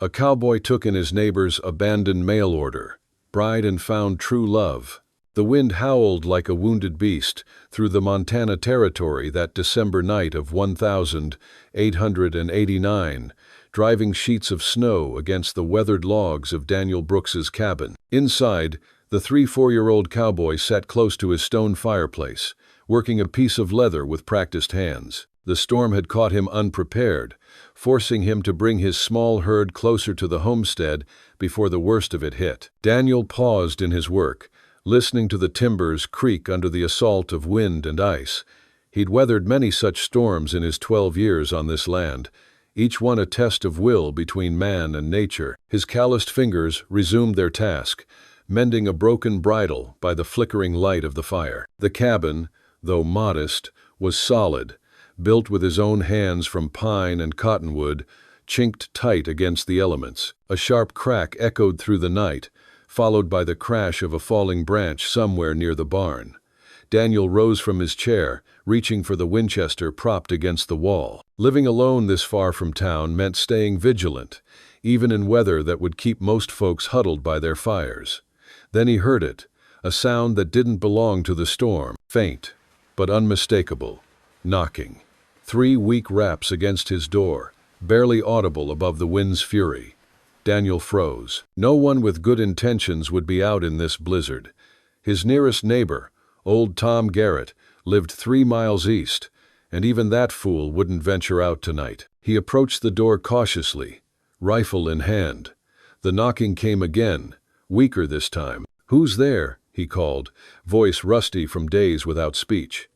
A cowboy took in his neighbor's abandoned mail order, bride and found true love. The wind howled like a wounded beast through the Montana Territory that December night of 1889, driving sheets of snow against the weathered logs of Daniel Brooks's cabin. Inside, the 3-4-year-old cowboy sat close to his stone fireplace, working a piece of leather with practiced hands. The storm had caught him unprepared, forcing him to bring his small herd closer to the homestead before the worst of it hit. Daniel paused in his work, listening to the timbers creak under the assault of wind and ice. He'd weathered many such storms in his 12 years on this land, each one a test of will between man and nature. His calloused fingers resumed their task, mending a broken bridle by the flickering light of the fire. The cabin, though modest, was solid, built with his own hands from pine and cottonwood, chinked tight against the elements. A sharp crack echoed through the night, followed by the crash of a falling branch somewhere near the barn. Daniel rose from his chair, reaching for the Winchester propped against the wall. Living alone this far from town meant staying vigilant, even in weather that would keep most folks huddled by their fires. Then he heard it, a sound that didn't belong to the storm, faint, but unmistakable, knocking. 3 weak raps against his door, barely audible above the wind's fury. Daniel froze. No one with good intentions would be out in this blizzard. His nearest neighbor, old Tom Garrett, lived 3 miles east, and even that fool wouldn't venture out tonight. He approached the door cautiously, rifle in hand. The knocking came again, weaker this time. "Who's there?" he called, voice rusty from days without speech.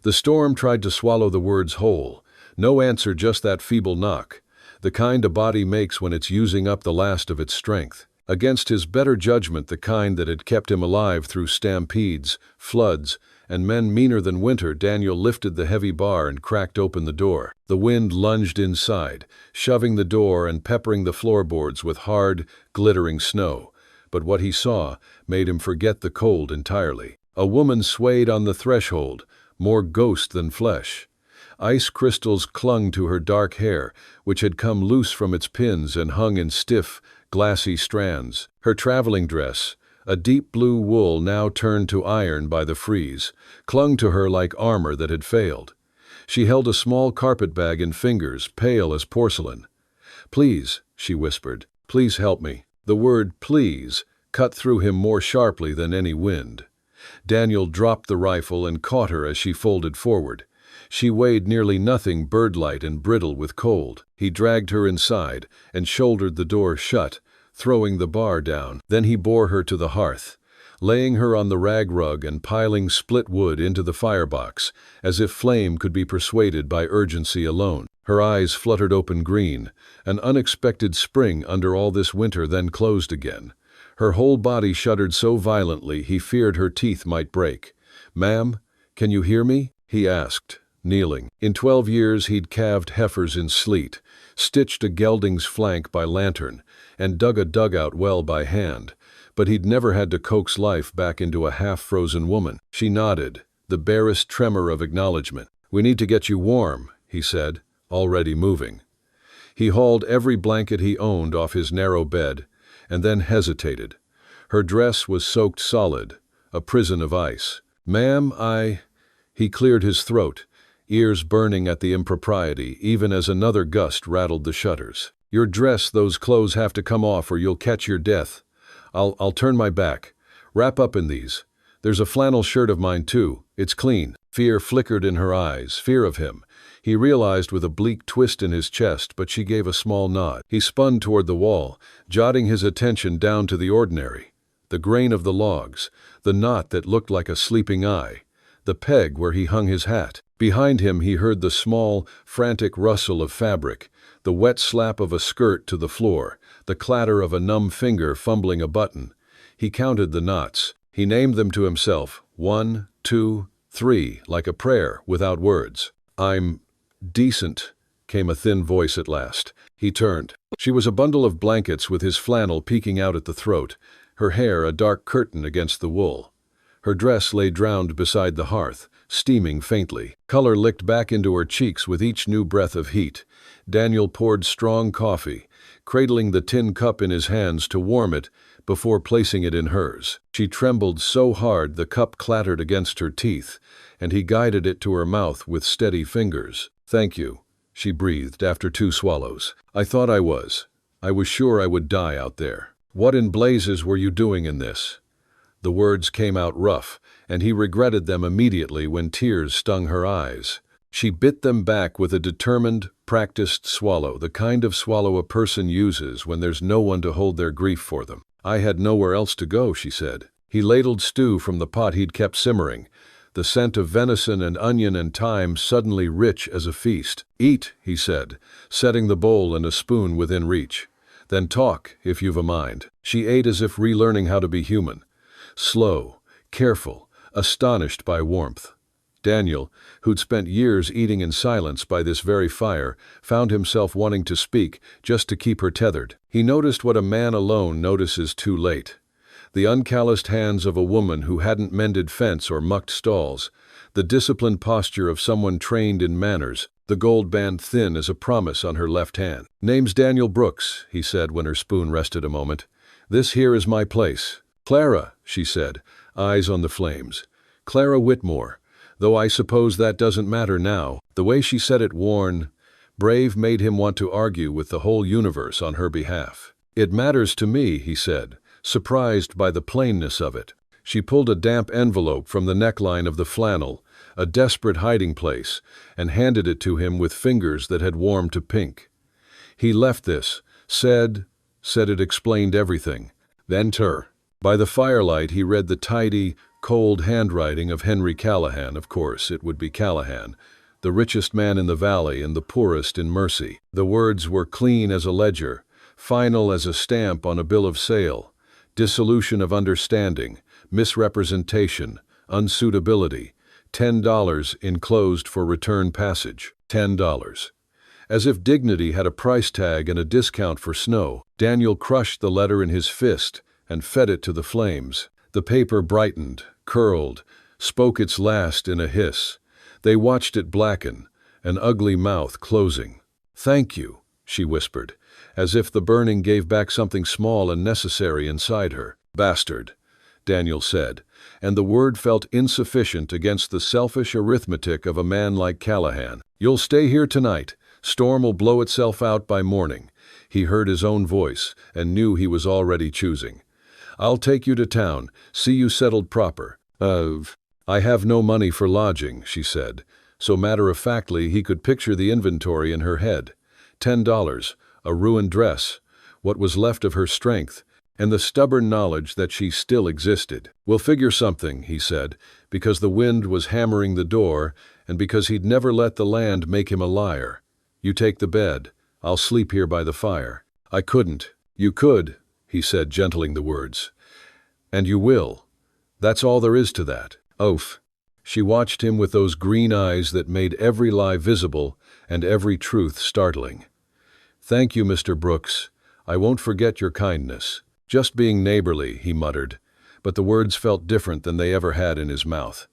The storm tried to swallow the words whole. No answer, just that feeble knock, the kind a body makes when it's using up the last of its strength. Against his better judgment, the kind that had kept him alive through stampedes, floods, and men meaner than winter, Daniel lifted the heavy bar and cracked open the door. The wind lunged inside, shoving the door and peppering the floorboards with hard, glittering snow. But what he saw made him forget the cold entirely. A woman swayed on the threshold, more ghost than flesh. Ice crystals clung to her dark hair, which had come loose from its pins and hung in stiff, glassy strands. Her traveling dress, a deep blue wool now turned to iron by the freeze, clung to her like armor that had failed. She held a small carpetbag in fingers, pale as porcelain. "Please," she whispered, "please help me." The word "please" cut through him more sharply than any wind. Daniel dropped the rifle and caught her as she folded forward. She weighed nearly nothing, bird-light and brittle with cold. He dragged her inside and shouldered the door shut, throwing the bar down. Then he bore her to the hearth, laying her on the rag rug and piling split wood into the firebox, as if flame could be persuaded by urgency alone. Her eyes fluttered open green, an unexpected spring under all this winter, then closed again. Her whole body shuddered so violently he feared her teeth might break. "Ma'am, can you hear me?" he asked, kneeling. In 12 years he'd calved heifers in sleet, stitched a gelding's flank by lantern, and dug a dugout well by hand, but he'd never had to coax life back into a half-frozen woman. She nodded, the barest tremor of acknowledgement. "We need to get you warm," he said, already moving. He hauled every blanket he owned off his narrow bed, and then hesitated. Her dress was soaked solid, a prison of ice. "Ma'am, He cleared his throat, ears burning at the impropriety, even as another gust rattled the shutters. "Your dress, those clothes have to come off or you'll catch your death. I'll turn my back. Wrap up in these. There's a flannel shirt of mine too. It's clean." Fear flickered in her eyes, fear of him. He realized with a bleak twist in his chest, but she gave a small nod. He spun toward the wall, jotting his attention down to the ordinary. The grain of the logs, the knot that looked like a sleeping eye, the peg where he hung his hat. Behind him he heard the small, frantic rustle of fabric, the wet slap of a skirt to the floor, the clatter of a numb finger fumbling a button. He counted the knots. He named them to himself, 1, 2, 3, like a prayer, without words. "I'm decent," came a thin voice at last. He turned. She was a bundle of blankets with his flannel peeking out at the throat, her hair a dark curtain against the wool. Her dress lay drowned beside the hearth, steaming faintly. Color licked back into her cheeks with each new breath of heat. Daniel poured strong coffee, cradling the tin cup in his hands to warm it before placing it in hers. She trembled so hard the cup clattered against her teeth, and he guided it to her mouth with steady fingers. "Thank you," she breathed after 2 swallows. "I thought I was. I was sure I would die out there." "What in blazes were you doing in this?" The words came out rough, and he regretted them immediately when tears stung her eyes. She bit them back with a determined, practiced swallow, the kind of swallow a person uses when there's no one to hold their grief for them. "I had nowhere else to go," she said. He ladled stew from the pot he'd kept simmering, the scent of venison and onion and thyme suddenly rich as a feast. "Eat," he said, setting the bowl and a spoon within reach. "Then talk, if you've a mind." She ate as if relearning how to be human. Slow, careful, astonished by warmth. Daniel, who'd spent years eating in silence by this very fire, found himself wanting to speak just to keep her tethered. He noticed what a man alone notices too late. The uncalloused hands of a woman who hadn't mended fence or mucked stalls, the disciplined posture of someone trained in manners, the gold band thin as a promise on her left hand. "Name's Daniel Brooks," he said when her spoon rested a moment. "This here is my place." "Clara," she said, eyes on the flames. "Clara Whitmore. Though I suppose that doesn't matter now." The way she said it, worn, brave, made him want to argue with the whole universe on her behalf. "It matters to me," he said, surprised by the plainness of it. She pulled a damp envelope from the neckline of the flannel, a desperate hiding place, and handed it to him with fingers that had warmed to pink. He left this, said it explained everything. Then by the firelight he read the tidy, cold handwriting of Henry Callahan. Of course, it would be Callahan, the richest man in the valley and the poorest in Mercy. The words were clean as a ledger, final as a stamp on a bill of sale. Dissolution of understanding, misrepresentation, unsuitability, $10 enclosed for return passage. $10. As if dignity had a price tag and a discount for snow, Daniel crushed the letter in his fist and fed it to the flames. The paper brightened, curled, spoke its last in a hiss. They watched it blacken, an ugly mouth closing. "Thank you," she whispered, as if the burning gave back something small and necessary inside her. "Bastard," Daniel said, and the word felt insufficient against the selfish arithmetic of a man like Callahan. "You'll stay here tonight. Storm will blow itself out by morning." He heard his own voice and knew he was already choosing. "I'll take you to town, see you settled proper." I have no money for lodging," she said, so matter-of-factly he could picture the inventory in her head. $10, a ruined dress, what was left of her strength, and the stubborn knowledge that she still existed. "We'll figure something," he said, because the wind was hammering the door and because he'd never let the land make him a liar. "You take the bed. I'll sleep here by the fire." "I couldn't." "You could," he said, gentling the words. "And you will. That's all there is to that." Oaf. She watched him with those green eyes that made every lie visible and every truth startling. "Thank you, Mr. Brooks. I won't forget your kindness." "Just being neighborly," he muttered, but the words felt different than they ever had in his mouth.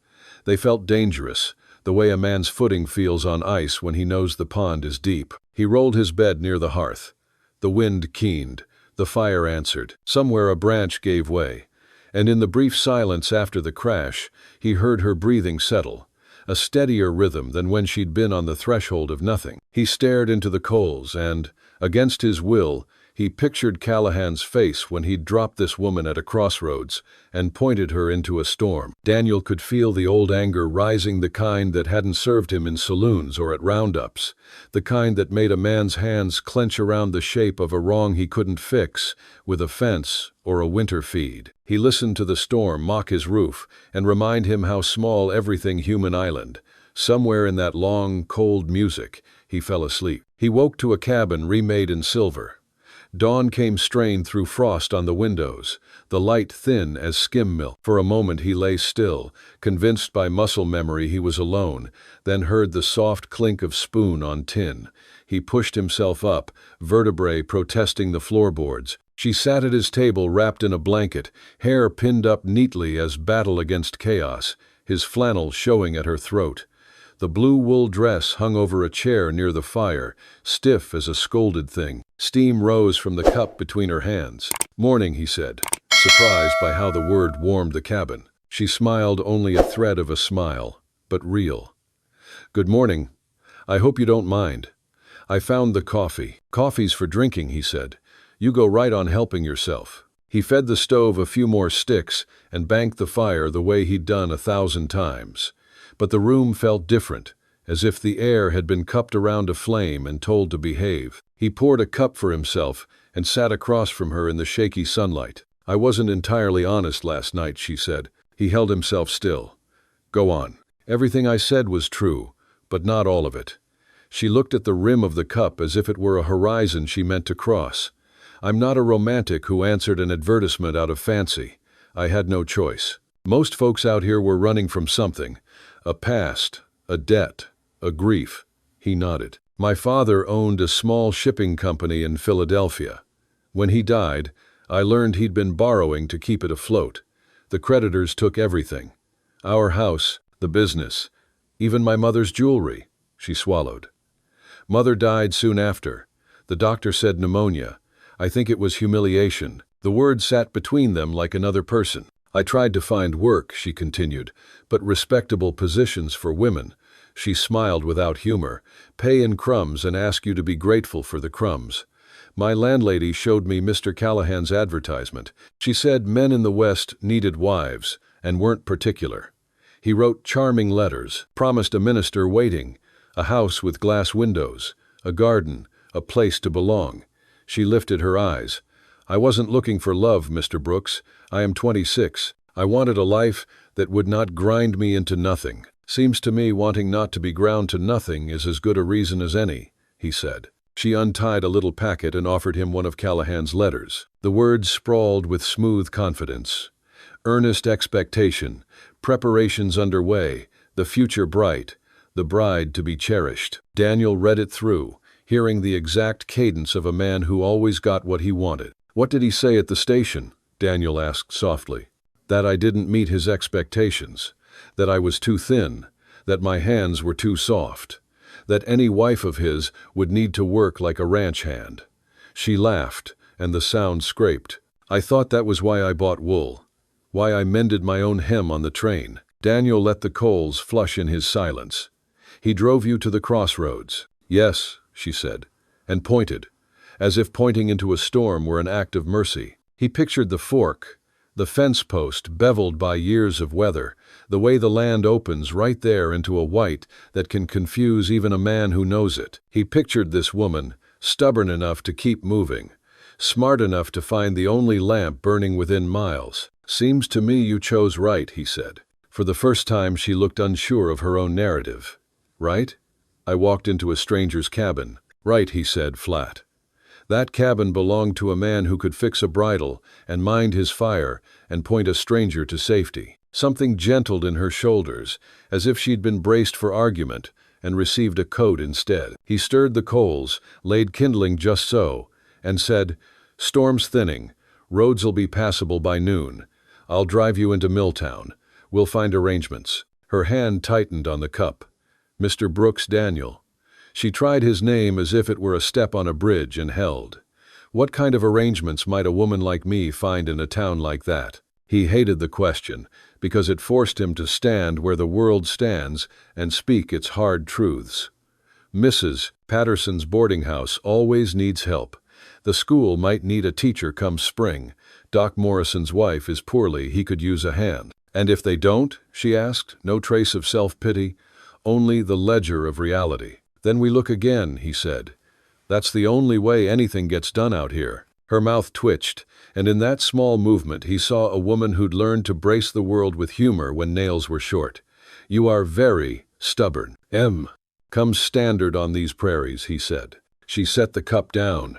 They felt dangerous, the way a man's footing feels on ice when he knows the pond is deep. He rolled his bed near the hearth. The wind keened. The fire answered. Somewhere a branch gave way, and in the brief silence after the crash, he heard her breathing settle, a steadier rhythm than when she'd been on the threshold of nothing. He stared into the coals and, against his will, he pictured Callahan's face when he'd dropped this woman at a crossroads and pointed her into a storm. Daniel could feel the old anger rising, the kind that hadn't served him in saloons or at roundups, the kind that made a man's hands clench around the shape of a wrong he couldn't fix with a fence or a winter feed. He listened to the storm mock his roof and remind him how small everything human island. Somewhere in that long, cold music, he fell asleep. He woke to a cabin remade in silver. Dawn came strained through frost on the windows, the light thin as skim milk. For a moment he lay still, convinced by muscle memory he was alone, then heard the soft clink of spoon on tin. He pushed himself up, vertebrae protesting the floorboards. She sat at his table wrapped in a blanket, hair pinned up neatly as battle against chaos, his flannel showing at her throat. The blue wool dress hung over a chair near the fire, stiff as a scolded thing. Steam rose from the cup between her hands. "Morning," he said, surprised by how the word warmed the cabin. She smiled, only a thread of a smile, but real. "Good morning. I hope you don't mind. I found the coffee." "Coffee's for drinking," he said. "You go right on helping yourself." He fed the stove a few more sticks and banked the fire the way he'd done 1,000 times. But the room felt different, as if the air had been cupped around a flame and told to behave. He poured a cup for himself and sat across from her in the shaky sunlight. "I wasn't entirely honest last night," she said. He held himself still. "Go on." "Everything I said was true, but not all of it." She looked at the rim of the cup as if it were a horizon she meant to cross. "I'm not a romantic who answered an advertisement out of fancy. I had no choice. Most folks out here were running from something. A past, a debt, a grief." He nodded. "My father owned a small shipping company in Philadelphia. When he died, I learned he'd been borrowing to keep it afloat. The creditors took everything. Our house, the business, even my mother's jewelry." She swallowed. "Mother died soon after. The doctor said pneumonia. I think it was humiliation." The word sat between them like another person. "I tried to find work," she continued, "but respectable positions for women." She smiled without humor. "Pay in crumbs and ask you to be grateful for the crumbs. My landlady showed me Mr. Callahan's advertisement. She said men in the West needed wives and weren't particular. He wrote charming letters, promised a minister waiting, a house with glass windows, a garden, a place to belong." She lifted her eyes. "I wasn't looking for love, Mr. Brooks. I am 26. I wanted a life that would not grind me into nothing." "Seems to me wanting not to be ground to nothing is as good a reason as any," he said. She untied a little packet and offered him one of Callahan's letters. The words sprawled with smooth confidence. "Earnest expectation, preparations underway, the future bright, the bride to be cherished." Daniel read it through, hearing the exact cadence of a man who always got what he wanted. "What did he say at the station?" Daniel asked softly. "That I didn't meet his expectations, that I was too thin, that my hands were too soft, that any wife of his would need to work like a ranch hand." She laughed, and the sound scraped. "I thought that was why I bought wool, why I mended my own hem on the train." Daniel let the coals flush in his silence. "He drove you to the crossroads." "Yes," she said, and pointed, as if pointing into a storm were an act of mercy. He pictured the fork, the fence post beveled by years of weather, the way the land opens right there into a white that can confuse even a man who knows it. He pictured this woman, stubborn enough to keep moving, smart enough to find the only lamp burning within miles. "Seems to me you chose right," he said. For the first time she looked unsure of her own narrative. "Right? I walked into a stranger's cabin." "Right," he said flat. "That cabin belonged to a man who could fix a bridle and mind his fire and point a stranger to safety." Something gentled in her shoulders, as if she'd been braced for argument and received a coat instead. He stirred the coals, laid kindling just so, and said, "Storm's thinning. Roads'll be passable by noon. I'll drive you into Milltown. We'll find arrangements." Her hand tightened on the cup. "Mr. Brooks Daniel." She tried his name as if it were a step on a bridge and held. What kind of arrangements might a woman like me find in a town like that? He hated the question, because it forced him to stand where the world stands and speak its hard truths. "Mrs. Patterson's boarding house always needs help. The school might need a teacher come spring. Doc Morrison's wife is poorly, he could use a hand." "And if they don't?" she asked, no trace of self-pity, only the ledger of reality. "Then we look again," he said. "That's the only way anything gets done out here." Her mouth twitched, and in that small movement he saw a woman who'd learned to brace the world with humor when nails were short. "You are very stubborn. Comes standard on these prairies," he said. She set the cup down.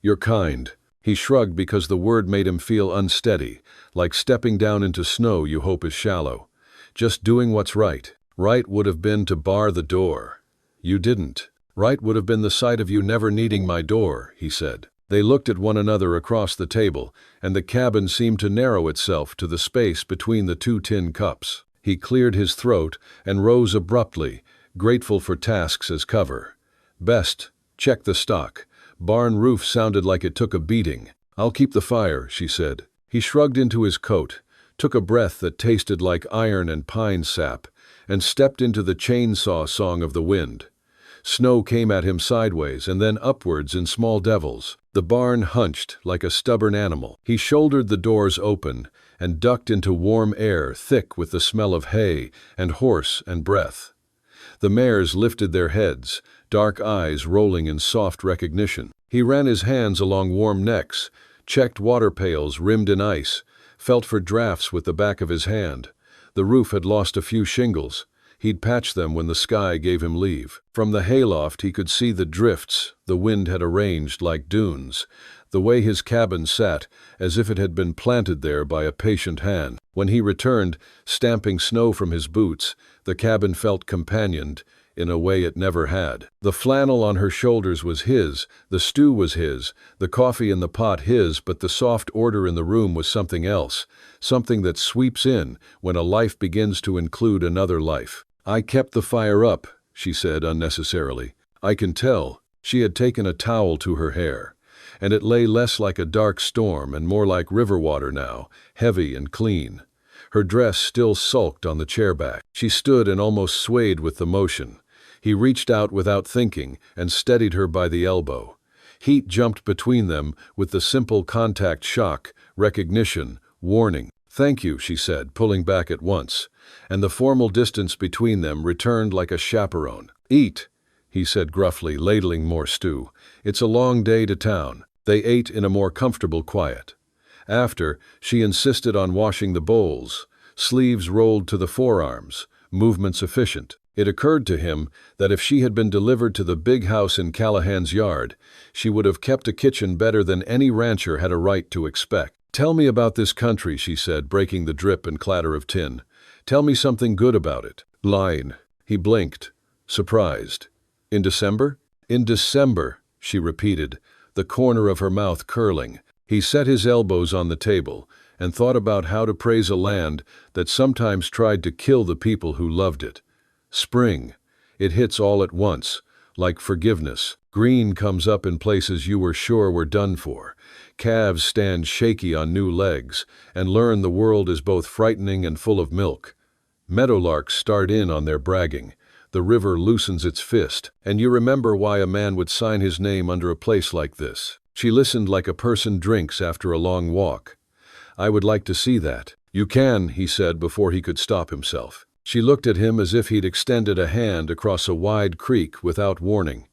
"You're kind." He shrugged because the word made him feel unsteady, like stepping down into snow you hope is shallow. "Just doing what's right." "Right would have been to bar the door. You didn't." "Right would have been the sight of you never needing my door," he said. They looked at one another across the table, and the cabin seemed to narrow itself to the space between the two tin cups. He cleared his throat and rose abruptly, grateful for tasks as cover. Best, check the stock. Barn roof sounded like it took a beating. I'll keep the fire, she said. He shrugged into his coat, took a breath that tasted like iron and pine sap, and stepped into the chainsaw song of the wind. Snow came at him sideways and then upwards in small devils. The barn hunched like a stubborn animal. He shouldered the doors open and ducked into warm air thick with the smell of hay and horse and breath. The mares lifted their heads, dark eyes rolling in soft recognition. He ran his hands along warm necks, checked water pails rimmed in ice, felt for drafts with the back of his hand. The roof had lost a few shingles. He'd patched them when the sky gave him leave. From the hayloft he could see the drifts the wind had arranged like dunes, the way his cabin sat as if it had been planted there by a patient hand. When he returned, stamping snow from his boots, the cabin felt companioned in a way it never had. The flannel on her shoulders was his, the stew was his, the coffee in the pot his, but the soft order in the room was something else, something that sweeps in when a life begins to include another life. I kept the fire up, she said unnecessarily. I can tell. She had taken a towel to her hair, and it lay less like a dark storm and more like river water now, heavy and clean. Her dress still sulked on the chair back. She stood and almost swayed with the motion. He reached out without thinking and steadied her by the elbow. Heat jumped between them with the simple contact shock, recognition, warning. Thank you, she said, pulling back at once, and the formal distance between them returned like a chaperone. Eat, he said gruffly, ladling more stew. It's a long day to town. They ate in a more comfortable quiet. After, she insisted on washing the bowls, sleeves rolled to the forearms, movements efficient. It occurred to him that if she had been delivered to the big house in Callahan's yard, she would have kept a kitchen better than any rancher had a right to expect. Tell me about this country, she said, breaking the drip and clatter of tin. Tell me something good about it. Line. He blinked, surprised. In December? In December, she repeated, the corner of her mouth curling. He set his elbows on the table and thought about how to praise a land that sometimes tried to kill the people who loved it. Spring. It hits all at once, like forgiveness. Green comes up in places you were sure were done for. Calves stand shaky on new legs and learn the world is both frightening and full of milk. Meadowlarks start in on their bragging. The river loosens its fist, and you remember why a man would sign his name under a place like this. She listened like a person drinks after a long walk. I would like to see that. You can, he said before he could stop himself. She looked at him as if he'd extended a hand across a wide creek without warning.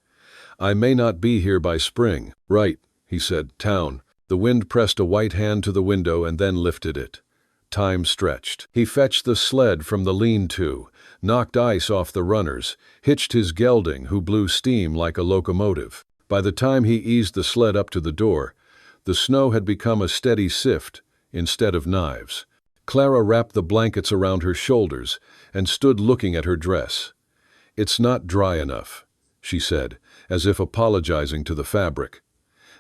I may not be here by spring. Right, he said, town. The wind pressed a white hand to the window and then lifted it. Time stretched. He fetched the sled from the lean-to, knocked ice off the runners, hitched his gelding who blew steam like a locomotive. By the time he eased the sled up to the door, the snow had become a steady sift instead of knives. Clara wrapped the blankets around her shoulders and stood looking at her dress. It's not dry enough, she said, as if apologizing to the fabric.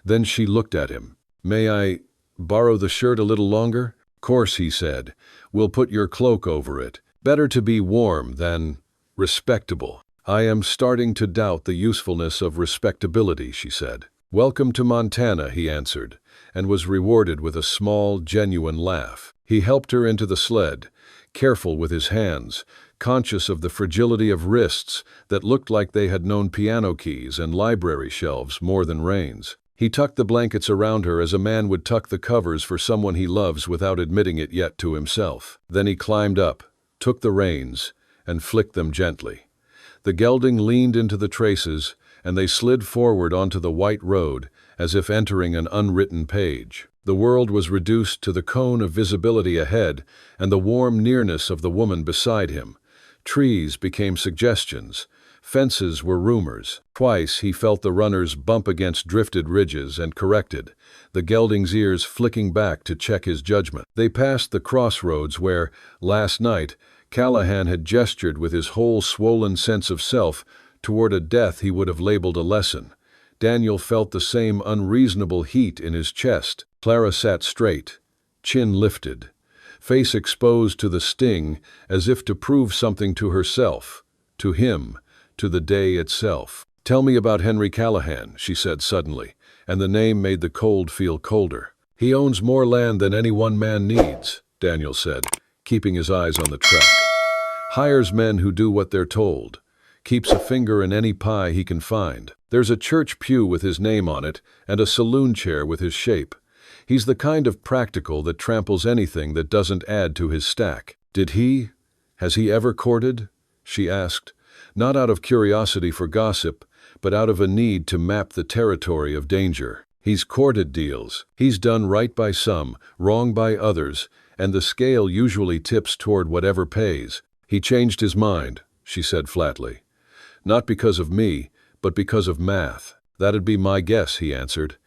Then she looked at him. May I borrow the shirt a little longer? Course, he said. We'll put your cloak over it. Better to be warm than respectable. I am starting to doubt the usefulness of respectability, she said. Welcome to Montana, he answered, and was rewarded with a small, genuine laugh. He helped her into the sled, careful with his hands, conscious of the fragility of wrists that looked like they had known piano keys and library shelves more than reins. He tucked the blankets around her as a man would tuck the covers for someone he loves without admitting it yet to himself. Then he climbed up, took the reins, and flicked them gently. The gelding leaned into the traces, and they slid forward onto the white road as if entering an unwritten page. The world was reduced to the cone of visibility ahead and the warm nearness of the woman beside him. Trees became suggestions. Fences were rumors. Twice he felt the runners bump against drifted ridges and corrected, the gelding's ears flicking back to check his judgment. They passed the crossroads where, last night, Callahan had gestured with his whole swollen sense of self toward a death he would have labeled a lesson. Daniel felt the same unreasonable heat in his chest. Clara sat straight, chin lifted, face exposed to the sting as if to prove something to herself, to him, to the day itself. "Tell me about Henry Callahan," she said suddenly, and the name made the cold feel colder. "He owns more land than any one man needs," Daniel said, keeping his eyes on the track. "Hires men who do what they're told. Keeps a finger in any pie he can find. There's a church pew with his name on it and a saloon chair with his shape. He's the kind of practical that tramples anything that doesn't add to his stack." Has he ever courted?" she asked, not out of curiosity for gossip, but out of a need to map the territory of danger. "He's courted deals. He's done right by some, wrong by others, and the scale usually tips toward whatever pays. He changed his mind," she said flatly. "Not because of me, but because of math." "That'd be my guess," he answered.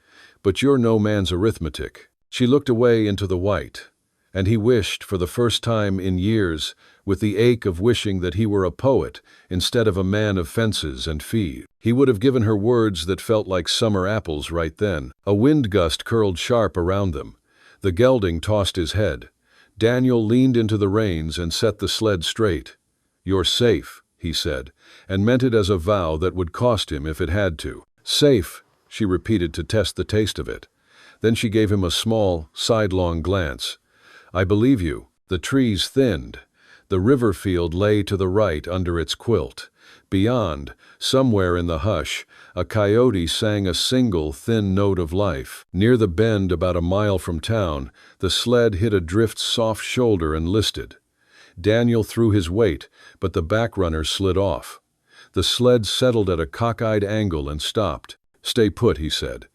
"But you're no man's arithmetic." She looked away into the white, and he wished, for the first time in years, with the ache of wishing that he were a poet instead of a man of fences and fees. He would have given her words that felt like summer apples right then. A wind gust curled sharp around them. The gelding tossed his head. Daniel leaned into the reins and set the sled straight. "You're safe," he said, and meant it as a vow that would cost him if it had to. "Safe," she repeated to test the taste of it. Then she gave him a small, sidelong glance. "I believe you." The trees thinned. The river field lay to the right under its quilt. Beyond, somewhere in the hush, a coyote sang a single, thin note of life. Near the bend about a mile from town, the sled hit a drift's soft shoulder and listed. Daniel threw his weight, but the back runner slid off. The sled settled at a cockeyed angle and stopped. "Stay put," he said.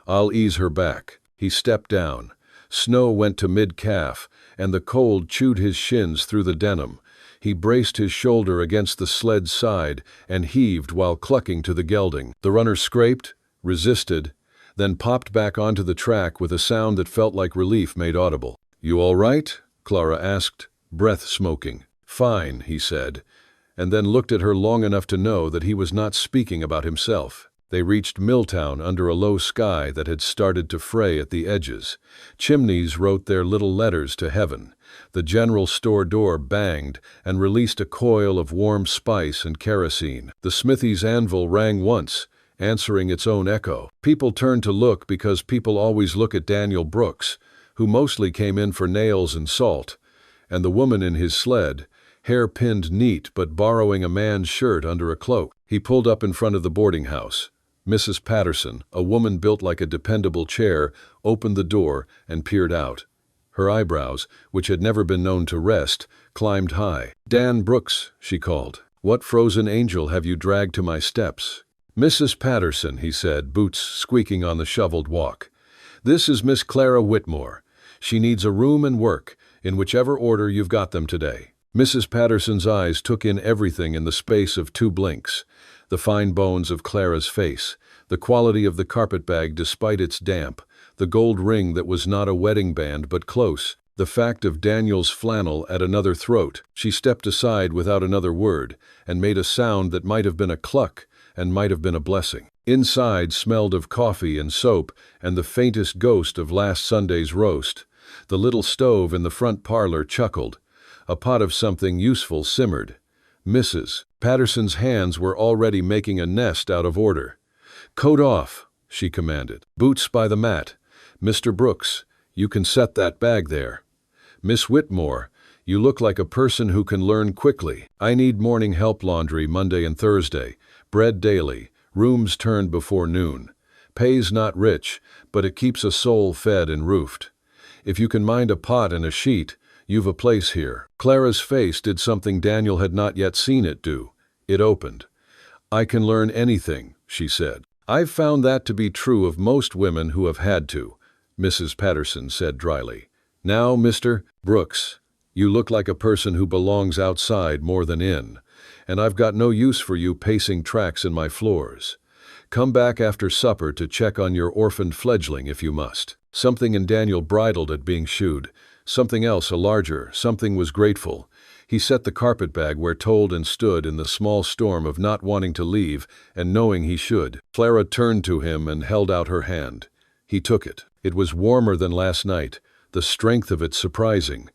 "I'll ease her back." He stepped down. Snow went to mid-calf, and the cold chewed his shins through the denim. He braced his shoulder against the sled's side and heaved while clucking to the gelding. The runner scraped, resisted, then popped back onto the track with a sound that felt like relief made audible. "You all right?" Clara asked, breath smoking. "Fine," he said, and then looked at her long enough to know that he was not speaking about himself. They reached Milltown under a low sky that had started to fray at the edges. Chimneys wrote their little letters to heaven. The general store door banged and released a coil of warm spice and kerosene. The smithy's anvil rang once, answering its own echo. People turned to look because people always look at Daniel Brooks, who mostly came in for nails and salt, and the woman in his sled, hair pinned neat but borrowing a man's shirt under a cloak. He pulled up in front of the boarding house. Mrs. Patterson, a woman built like a dependable chair, opened the door and peered out. Her eyebrows, which had never been known to rest, climbed high. "Dan Brooks," she called. "What frozen angel have you dragged to my steps?" "Mrs. Patterson," he said, boots squeaking on the shoveled walk. "This is Miss Clara Whitmore. She needs a room and work, in whichever order you've got them today." Mrs. Patterson's eyes took in everything in the space of 2 blinks. The fine bones of Clara's face, the quality of the carpetbag despite its damp, the gold ring that was not a wedding band but close, the fact of Daniel's flannel at another throat. She stepped aside without another word and made a sound that might have been a cluck and might have been a blessing. Inside smelled of coffee and soap and the faintest ghost of last Sunday's roast. The little stove in the front parlor chuckled. A pot of something useful simmered. Mrs. Patterson's hands were already making a nest out of order. "Coat off," she commanded. "Boots by the mat. Mr. Brooks, you can set that bag there. Miss Whitmore, you look like a person who can learn quickly. I need morning help laundry Monday and Thursday, bread daily, rooms turned before noon. Pay's not rich, but it keeps a soul fed and roofed. If you can mind a pot and a sheet, you've a place here." Clara's face did something Daniel had not yet seen it do. It opened. "I can learn anything," she said. "I've found that to be true of most women who have had to," Mrs. Patterson said dryly. "Now, Mr. Brooks, you look like a person who belongs outside more than in, and I've got no use for you pacing tracks in my floors. Come back after supper to check on your orphaned fledgling if you must." Something in Daniel bridled at being shooed. Something else, a larger, something was grateful. He set the carpetbag where told and stood in the small storm of not wanting to leave and knowing he should. Clara turned to him and held out her hand. He took it. It was warmer than last night, the strength of it surprising.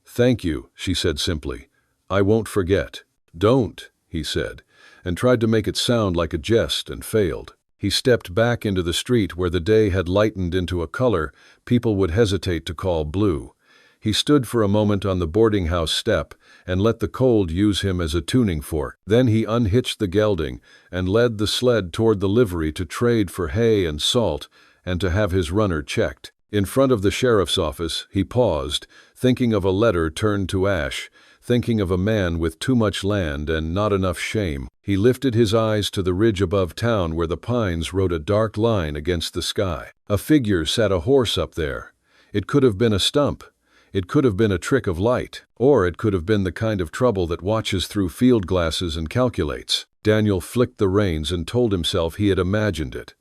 "Thank you," she said simply. "I won't forget." "Don't," he said, and tried to make it sound like a jest and failed. He stepped back into the street where the day had lightened into a color people would hesitate to call blue. He stood for a moment on the boarding house step and let the cold use him as a tuning fork. Then he unhitched the gelding and led the sled toward the livery to trade for hay and salt and to have his runner checked. In front of the sheriff's office, he paused, thinking of a letter turned to ash, thinking of a man with too much land and not enough shame. He lifted his eyes to the ridge above town where the pines rode a dark line against the sky. A figure sat a horse up there. It could have been a stump. It could have been a trick of light. Or it could have been the kind of trouble that watches through field glasses and calculates. Daniel flicked the reins and told himself he had imagined it.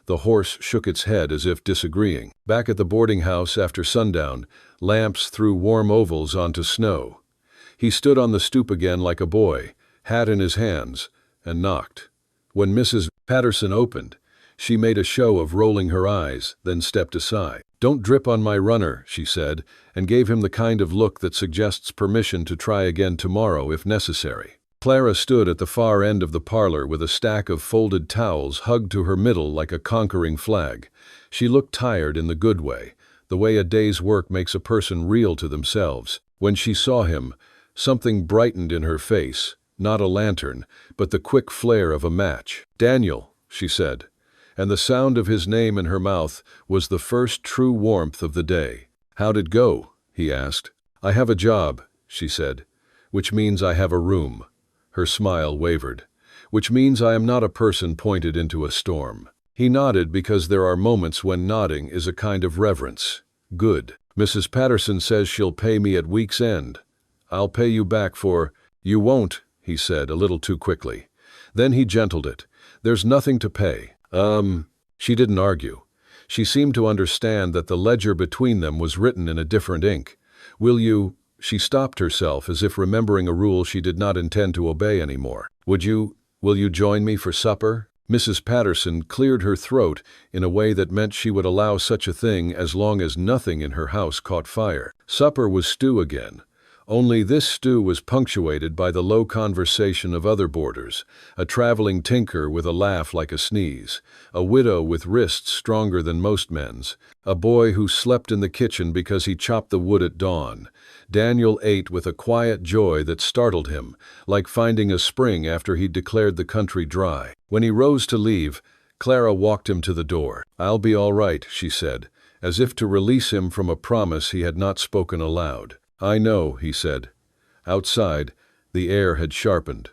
The horse shook its head as if disagreeing. Back at the boarding house after sundown, lamps threw warm ovals onto snow. He stood on the stoop again like a boy, hat in his hands, and knocked. When Mrs. Patterson opened, she made a show of rolling her eyes, then stepped aside. "Don't drip on my runner," she said, and gave him the kind of look that suggests permission to try again tomorrow if necessary. Clara stood at the far end of the parlor with a stack of folded towels hugged to her middle like a conquering flag. She looked tired in the good way, the way a day's work makes a person real to themselves. When she saw him, something brightened in her face, not a lantern, but the quick flare of a match. "Daniel," she said, and the sound of his name in her mouth was the first true warmth of the day. "How'd it go?" he asked. "I have a job," she said, "which means I have a room." Her smile wavered. "Which means I am not a person pointed into a storm." He nodded because there are moments when nodding is a kind of reverence. "Good. Mrs. Patterson says she'll pay me at week's end. I'll pay you back for—" "You won't," he said, a little too quickly. Then he gentled it. "There's nothing to pay." She didn't argue. She seemed to understand that the ledger between them was written in a different ink. "Will you—" She stopped herself as if remembering a rule she did not intend to obey anymore. Will you join me for supper?" Mrs. Patterson cleared her throat in a way that meant she would allow such a thing as long as nothing in her house caught fire. Supper was stew again. Only this stew was punctuated by the low conversation of other boarders, a traveling tinker with a laugh like a sneeze, a widow with wrists stronger than most men's, a boy who slept in the kitchen because he chopped the wood at dawn. Daniel ate with a quiet joy that startled him, like finding a spring after he'd declared the country dry. When he rose to leave, Clara walked him to the door. "I'll be all right," she said, as if to release him from a promise he had not spoken aloud. "I know," he said. Outside, the air had sharpened.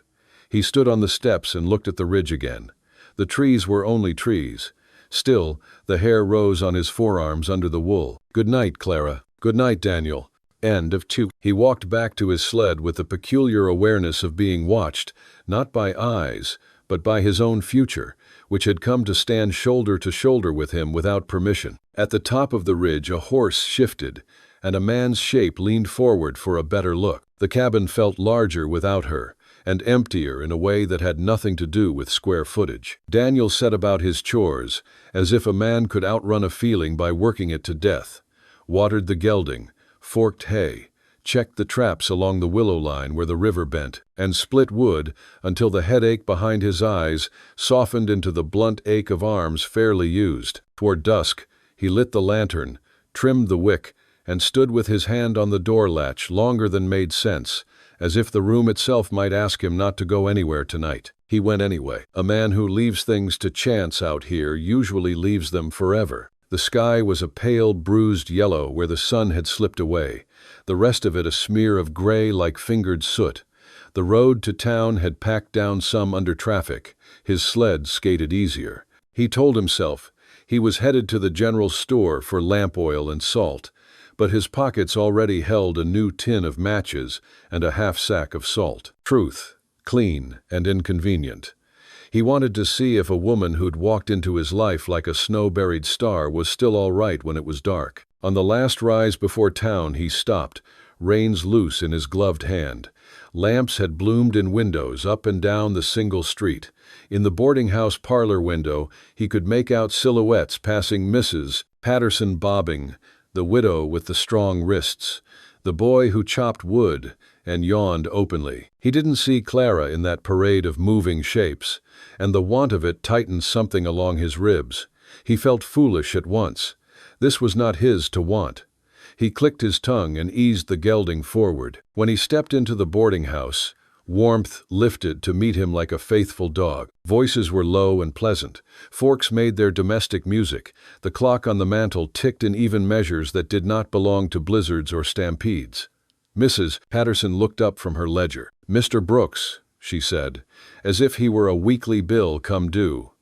He stood on the steps and looked at the ridge again. The trees were only trees. Still, the hair rose on his forearms under the wool. "Good night, Clara." "Good night, Daniel." End of 2. He walked back to his sled with the peculiar awareness of being watched, not by eyes, but by his own future, which had come to stand shoulder to shoulder with him without permission. At the top of the ridge a horse shifted, and a man's shape leaned forward for a better look. The cabin felt larger without her, and emptier in a way that had nothing to do with square footage. Daniel set about his chores, as if a man could outrun a feeling by working it to death. Watered the gelding, forked hay, checked the traps along the willow line where the river bent, and split wood until the headache behind his eyes softened into the blunt ache of arms fairly used. Toward dusk, he lit the lantern, trimmed the wick, and stood with his hand on the door latch longer than made sense, as if the room itself might ask him not to go anywhere tonight. He went anyway. A man who leaves things to chance out here usually leaves them forever. The sky was a pale, bruised yellow where the sun had slipped away, the rest of it a smear of gray like fingered soot. The road to town had packed down some under traffic. His sled skated easier. He told himself he was headed to the general store for lamp oil and salt, but his pockets already held a new tin of matches and a half sack of salt. Truth, clean and inconvenient. He wanted to see if a woman who'd walked into his life like a snow-buried star was still all right when it was dark. On the last rise before town he stopped, reins loose in his gloved hand. Lamps had bloomed in windows up and down the single street. In the boarding house parlor window he could make out silhouettes passing Mrs. Patterson bobbing, the widow with the strong wrists, the boy who chopped wood, and yawned openly. He didn't see Clara in that parade of moving shapes, and the want of it tightened something along his ribs. He felt foolish at once. This was not his to want. He clicked his tongue and eased the gelding forward. When he stepped into the boarding house, warmth lifted to meet him like a faithful dog. Voices were low and pleasant. Forks made their domestic music. The clock on the mantel ticked in even measures that did not belong to blizzards or stampedes. Mrs. Patterson looked up from her ledger. "Mr. Brooks," she said, as if he were a weekly bill come due.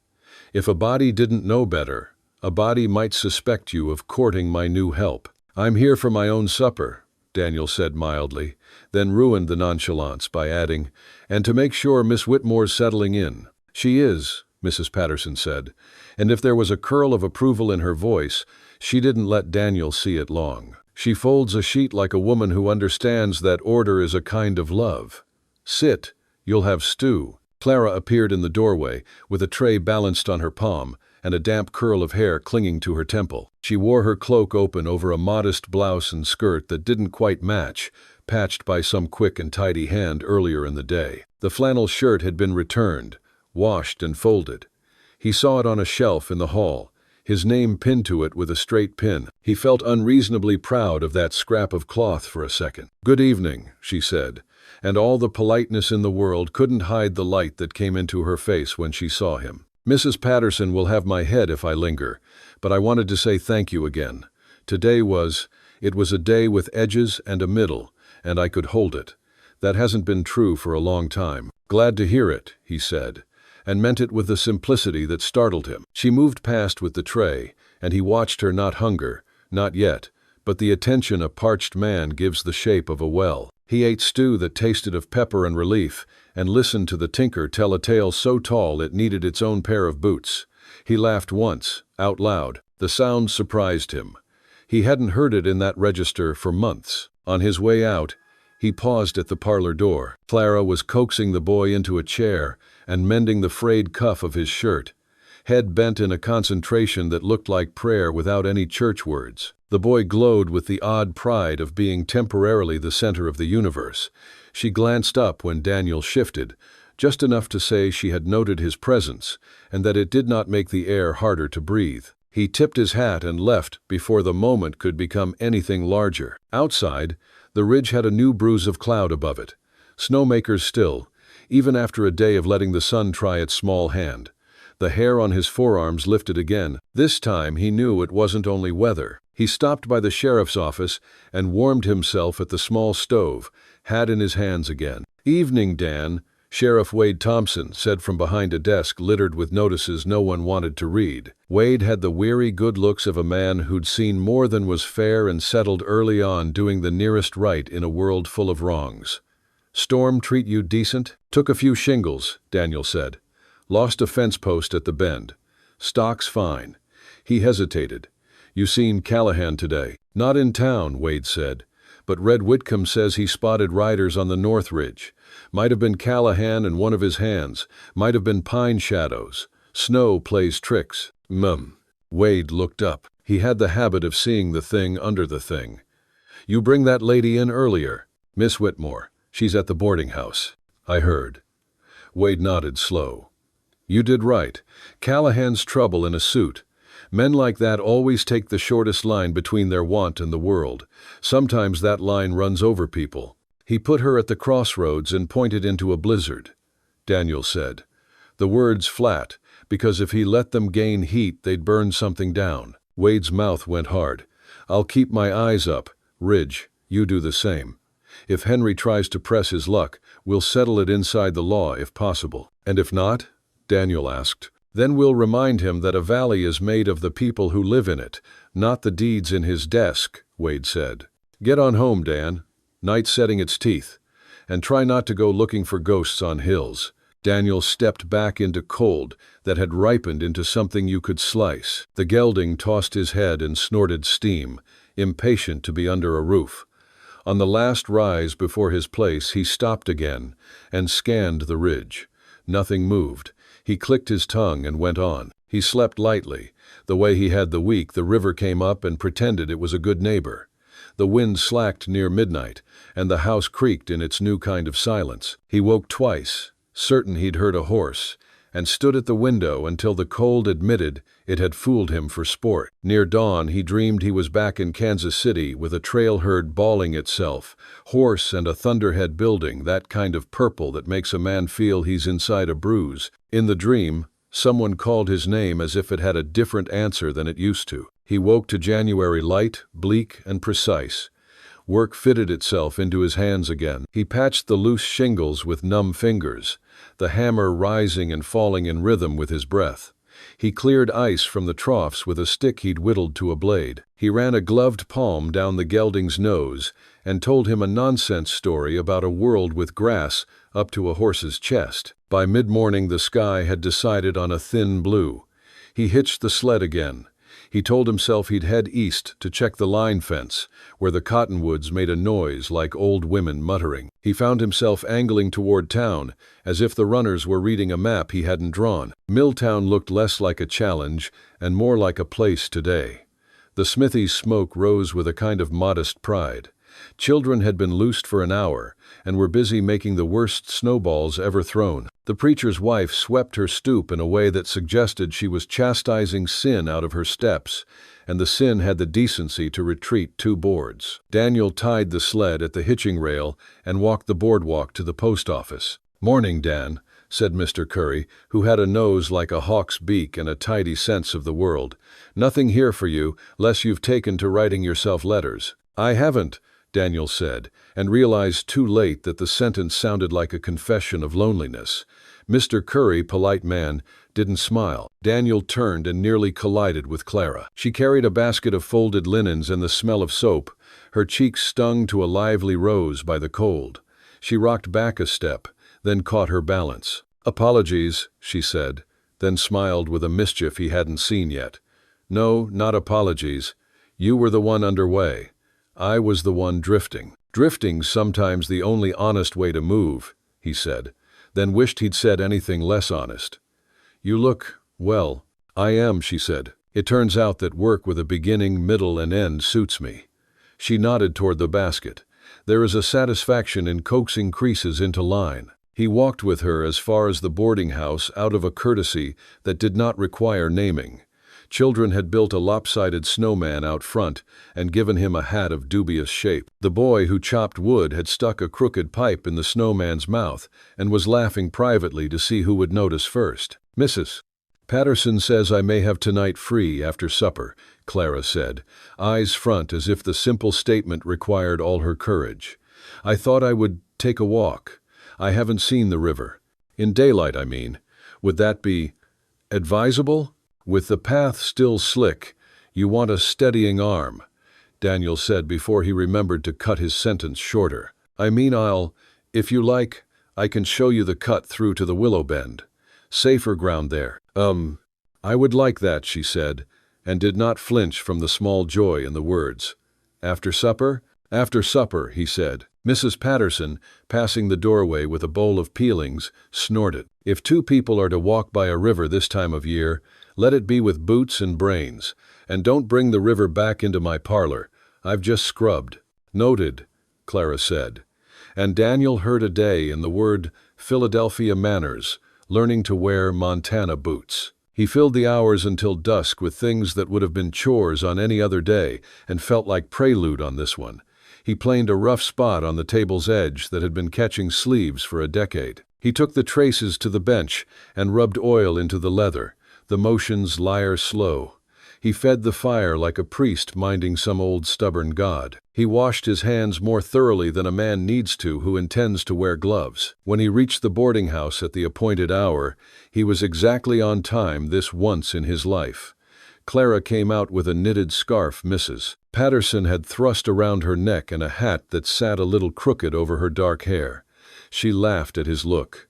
"If a body didn't know better, a body might suspect you of courting my new help." "I'm here for my own supper," Daniel said mildly, then ruined the nonchalance by adding, "and to make sure Miss Whitmore's settling in." "She is," Mrs. Patterson said, and if there was a curl of approval in her voice, she didn't let Daniel see it long. "She folds a sheet like a woman who understands that order is a kind of love. Sit, you'll have stew." Clara appeared in the doorway, with a tray balanced on her palm, and a damp curl of hair clinging to her temple. She wore her cloak open over a modest blouse and skirt that didn't quite match, patched by some quick and tidy hand earlier in the day. The flannel shirt had been returned, washed and folded. He saw it on a shelf in the hall, his name pinned to it with a straight pin. He felt unreasonably proud of that scrap of cloth for a second. "Good evening," she said, and all the politeness in the world couldn't hide the light that came into her face when she saw him. "Mrs. Patterson will have my head if I linger, but I wanted to say thank you again. It was a day with edges and a middle, and I could hold it. That hasn't been true for a long time." "Glad to hear it," he said, and meant it with a simplicity that startled him. She moved past with the tray, and he watched her, not hunger, not yet, but the attention a parched man gives the shape of a well. He ate stew that tasted of pepper and relief, and listened to the tinker tell a tale so tall it needed its own pair of boots. He laughed once, out loud. The sound surprised him. He hadn't heard it in that register for months. On his way out, he paused at the parlor door. Clara was coaxing the boy into a chair and mending the frayed cuff of his shirt, head bent in a concentration that looked like prayer without any church words. The boy glowed with the odd pride of being temporarily the center of the universe. She glanced up when Daniel shifted, just enough to say she had noted his presence and that it did not make the air harder to breathe. He tipped his hat and left before the moment could become anything larger. Outside, the ridge had a new bruise of cloud above it. Snowmakers still, even after a day of letting the sun try its small hand. The hair on his forearms lifted again. This time he knew it wasn't only weather. He stopped by the sheriff's office and warmed himself at the small stove, hat in his hands again. "Evening, Dan," Sheriff Wade Thompson said from behind a desk littered with notices no one wanted to read. Wade had the weary good looks of a man who'd seen more than was fair and settled early on doing the nearest right in a world full of wrongs. "Storm treat you decent?" "Took a few shingles," Daniel said. "Lost a fence post at the bend. Stock's fine." He hesitated. "You seen Callahan today?" "Not in town," Wade said. "But Red Whitcomb says he spotted riders on the North Ridge. Might have been Callahan and one of his hands. Might have been pine shadows. Snow plays tricks." Wade looked up. He had the habit of seeing the thing under the thing. "You bring that lady in earlier." "Miss Whitmore. She's at the boarding house." "I heard." Wade nodded slow. "You did right. Callahan's trouble in a suit. Men like that always take the shortest line between their want and the world. Sometimes that line runs over people." "He put her at the crossroads and pointed into a blizzard," Daniel said. The words flat, because if he let them gain heat they'd burn something down. Wade's mouth went hard. "I'll keep my eyes up. Ridge, you do the same. If Henry tries to press his luck, we'll settle it inside the law if possible." "And if not?" Daniel asked. "Then we'll remind him that a valley is made of the people who live in it, not the deeds in his desk," Wade said. "Get on home, Dan. Night's setting its teeth. And try not to go looking for ghosts on hills." Daniel stepped back into cold that had ripened into something you could slice. The gelding tossed his head and snorted steam, impatient to be under a roof. On the last rise before his place he stopped again and scanned the ridge. Nothing moved. He clicked his tongue and went on. He slept lightly. The way he had the week, the river came up and pretended it was a good neighbor. The wind slacked near midnight, and the house creaked in its new kind of silence. He woke twice, certain he'd heard a horse, and stood at the window until the cold admitted it had fooled him for sport. Near dawn, he dreamed he was back in Kansas City with a trail herd bawling itself, horse and a thunderhead building, that kind of purple that makes a man feel he's inside a bruise. In the dream, someone called his name as if it had a different answer than it used to. He woke to January light, bleak, and precise. Work fitted itself into his hands again. He patched the loose shingles with numb fingers, the hammer rising and falling in rhythm with his breath. He cleared ice from the troughs with a stick he'd whittled to a blade. He ran a gloved palm down the gelding's nose and told him a nonsense story about a world with grass up to a horse's chest. By mid-morning, the sky had decided on a thin blue. He hitched the sled again. He told himself he'd head east to check the line fence, where the cottonwoods made a noise like old women muttering. He found himself angling toward town, as if the runners were reading a map he hadn't drawn. Milltown looked less like a challenge and more like a place today. The smithy's smoke rose with a kind of modest pride. Children had been loosed for an hour and were busy making the worst snowballs ever thrown. The preacher's wife swept her stoop in a way that suggested she was chastising sin out of her steps, and the sin had the decency to retreat 2 boards. Daniel tied the sled at the hitching rail and walked the boardwalk to the post office. "Morning, Dan," said Mr. Curry, who had a nose like a hawk's beak and a tidy sense of the world. "Nothing here for you, less you've taken to writing yourself letters." "I haven't," Daniel said, and realized too late that the sentence sounded like a confession of loneliness. Mr. Curry, polite man, didn't smile. Daniel turned and nearly collided with Clara. She carried a basket of folded linens and the smell of soap, her cheeks stung to a lively rose by the cold. She rocked back a step, then caught her balance. "Apologies," she said, then smiled with a mischief he hadn't seen yet. "No, not apologies. You were the one underway. I was the one drifting." "Drifting's sometimes the only honest way to move," he said, then wished he'd said anything less honest. "You look, well." "I am," she said. "It turns out that work with a beginning, middle, and end suits me." She nodded toward the basket. "There is a satisfaction in coaxing creases into line." He walked with her as far as the boarding house out of a courtesy that did not require naming. Children had built a lopsided snowman out front and given him a hat of dubious shape. The boy who chopped wood had stuck a crooked pipe in the snowman's mouth and was laughing privately to see who would notice first. "Mrs. Patterson says I may have tonight free after supper," Clara said, eyes front as if the simple statement required all her courage. "I thought I would take a walk. I haven't seen the river. In daylight, I mean. Would that be advisable? With the path still slick, you want a steadying arm," Daniel said before he remembered to cut his sentence shorter. "I mean if you like, I can show you the cut through to the Willow Bend. Safer ground there." I would like that," she said, and did not flinch from the small joy in the words. "After supper?" "After supper," he said. Mrs. Patterson, passing the doorway with a bowl of peelings, snorted. "If 2 people are to walk by a river this time of year, let it be with boots and brains, and don't bring the river back into my parlor. I've just scrubbed." "Noted," Clara said. And Daniel heard a day in the word Philadelphia manners, learning to wear Montana boots. He filled the hours until dusk with things that would have been chores on any other day and felt like prelude on this one. He planed a rough spot on the table's edge that had been catching sleeves for a decade. He took the traces to the bench and rubbed oil into the leather, the motions lyre slow. He fed the fire like a priest minding some old stubborn god. He washed his hands more thoroughly than a man needs to who intends to wear gloves. When he reached the boarding house at the appointed hour, he was exactly on time this once in his life. Clara came out with a knitted scarf Mrs. Patterson had thrust around her neck and a hat that sat a little crooked over her dark hair. She laughed at his look.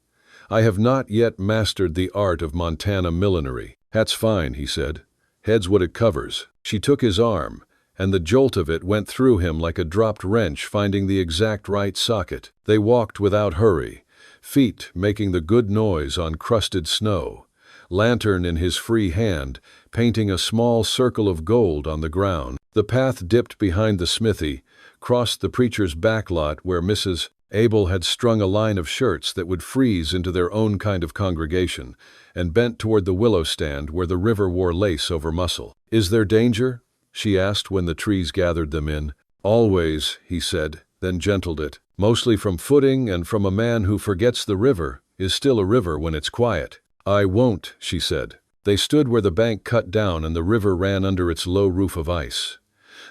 "I have not yet mastered the art of Montana millinery." "Hat's fine," he said. "Head's what it covers." She took his arm, and the jolt of it went through him like a dropped wrench finding the exact right socket. They walked without hurry, feet making the good noise on crusted snow. lantern in his free hand, painting a small circle of gold on the ground. The path dipped behind the smithy, crossed the preacher's back lot where Mrs. Abel had strung a line of shirts that would freeze into their own kind of congregation, and bent toward the willow stand where the river wore lace over muscle. "Is there danger?" she asked when the trees gathered them in. "Always," he said, then gentled it. "Mostly from footing and from a man who forgets the river is still a river when it's quiet." "I won't," she said. They stood where the bank cut down and the river ran under its low roof of ice.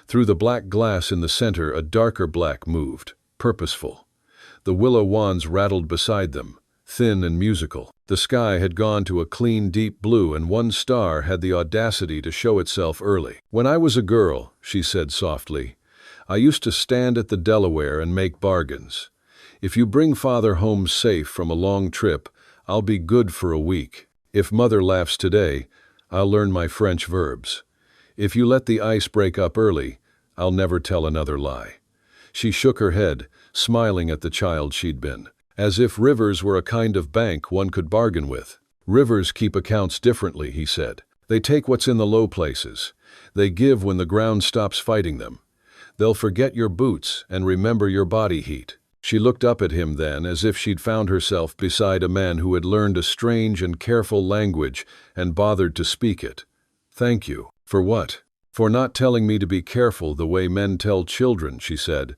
Through the black glass in the center a darker black moved, purposeful. The willow wands rattled beside them, thin and musical. The sky had gone to a clean, deep blue, and one star had the audacity to show itself early. "When I was a girl," she said softly, "I used to stand at the Delaware and make bargains. If you bring Father home safe from a long trip, I'll be good for a week. If Mother laughs today, I'll learn my French verbs. If you let the ice break up early, I'll never tell another lie." She shook her head, smiling at the child she'd been. "As if rivers were a kind of bank one could bargain with." "Rivers keep accounts differently," he said. "They take what's in the low places. They give when the ground stops fighting them. They'll forget your boots and remember your body heat." She looked up at him then as if she'd found herself beside a man who had learned a strange and careful language and bothered to speak it. "Thank you." "For what?" "For not telling me to be careful the way men tell children," she said.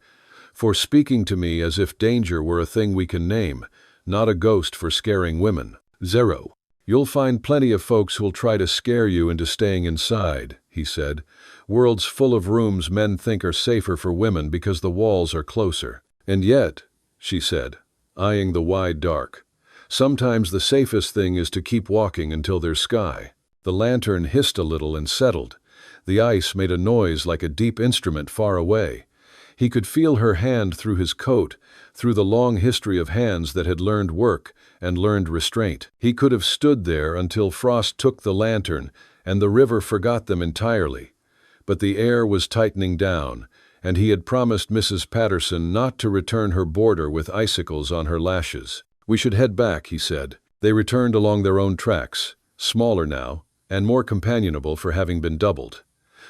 "For speaking to me as if danger were a thing we can name, not a ghost for scaring women." "Zero. You'll find plenty of folks who'll try to scare you into staying inside," he said. "Worlds full of rooms men think are safer for women because the walls are closer. And yet," she said, eyeing the wide dark, "sometimes the safest thing is to keep walking until there's sky." The lantern hissed a little and settled. The ice made a noise like a deep instrument far away. He could feel her hand through his coat, through the long history of hands that had learned work and learned restraint. He could have stood there until frost took the lantern and the river forgot them entirely. But the air was tightening down, and he had promised Mrs. Patterson not to return her boarder with icicles on her lashes. "We should head back," he said. They returned along their own tracks, smaller now, and more companionable for having been doubled.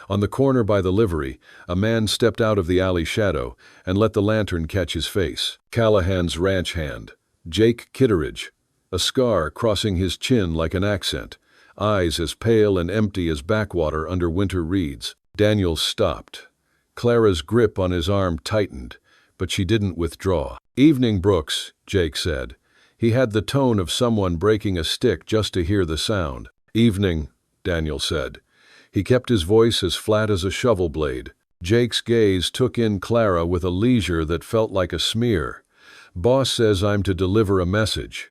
On the corner by the livery, a man stepped out of the alley shadow and let the lantern catch his face. Callahan's ranch hand, Jake Kitteridge, a scar crossing his chin like an accent, eyes as pale and empty as backwater under winter reeds. Daniel stopped. Clara's grip on his arm tightened, but she didn't withdraw. "Evening, Brooks," Jake said. He had the tone of someone breaking a stick just to hear the sound. "Evening," Daniel said. He kept his voice as flat as a shovel blade. Jake's gaze took in Clara with a leisure that felt like a smear. "Boss says I'm to deliver a message."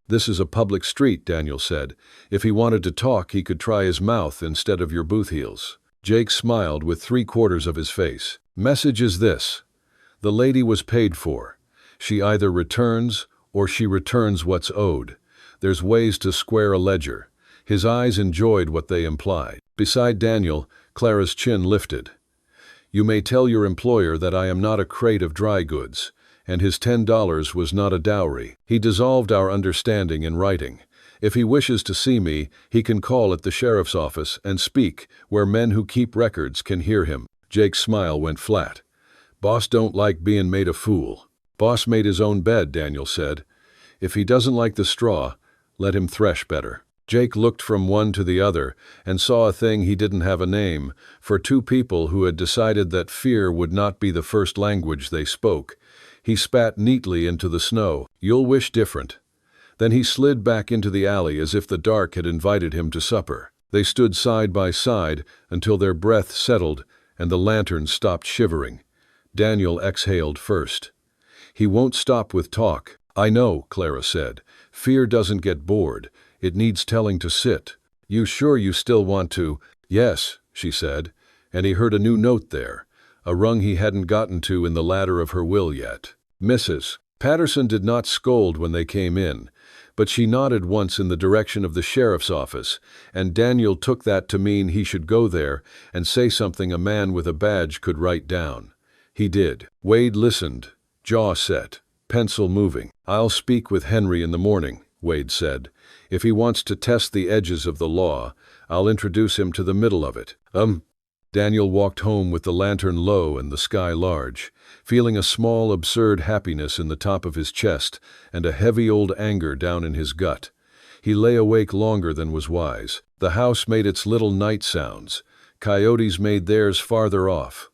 "This is a public street," Daniel said. "If he wanted to talk, he could try his mouth instead of your booth heels." Jake smiled with 3/4 of his face. "Message is this. The lady was paid for. She either returns or she returns what's owed. There's ways to square a ledger." His eyes enjoyed what they implied. Beside Daniel, Clara's chin lifted. "You may tell your employer that I am not a crate of dry goods, and his $10 was not a dowry. He dissolved our understanding in writing. If he wishes to see me, he can call at the sheriff's office and speak where men who keep records can hear him." Jake's smile went flat. "Boss don't like being made a fool." "Boss made his own bed," Daniel said. "If he doesn't like the straw, let him thresh better." Jake looked from one to the other and saw a thing he didn't have a name for two people who had decided that fear would not be the first language they spoke. He spat neatly into the snow. "You'll wish different." Then he slid back into the alley as if the dark had invited him to supper. They stood side by side until their breath settled and the lantern stopped shivering. Daniel exhaled first. "He won't stop with talk." "I know," Clara said. "Fear doesn't get bored. It needs telling to sit." "You sure you still want to?" "Yes," she said, and he heard a new note there, a rung he hadn't gotten to in the ladder of her will yet. "Mrs. Patterson did not scold when they came in, but she nodded once in the direction of the sheriff's office, and Daniel took that to mean he should go there and say something a man with a badge could write down. He did. Wade listened, jaw set, pencil moving. "I'll speak with Henry in the morning," Wade said. "If he wants to test the edges of the law, I'll introduce him to the middle of it." Daniel walked home with the lantern low and the sky large, feeling a small, absurd happiness in the top of his chest and a heavy old anger down in his gut. He lay awake longer than was wise. The house made its little night sounds. Coyotes made theirs farther off.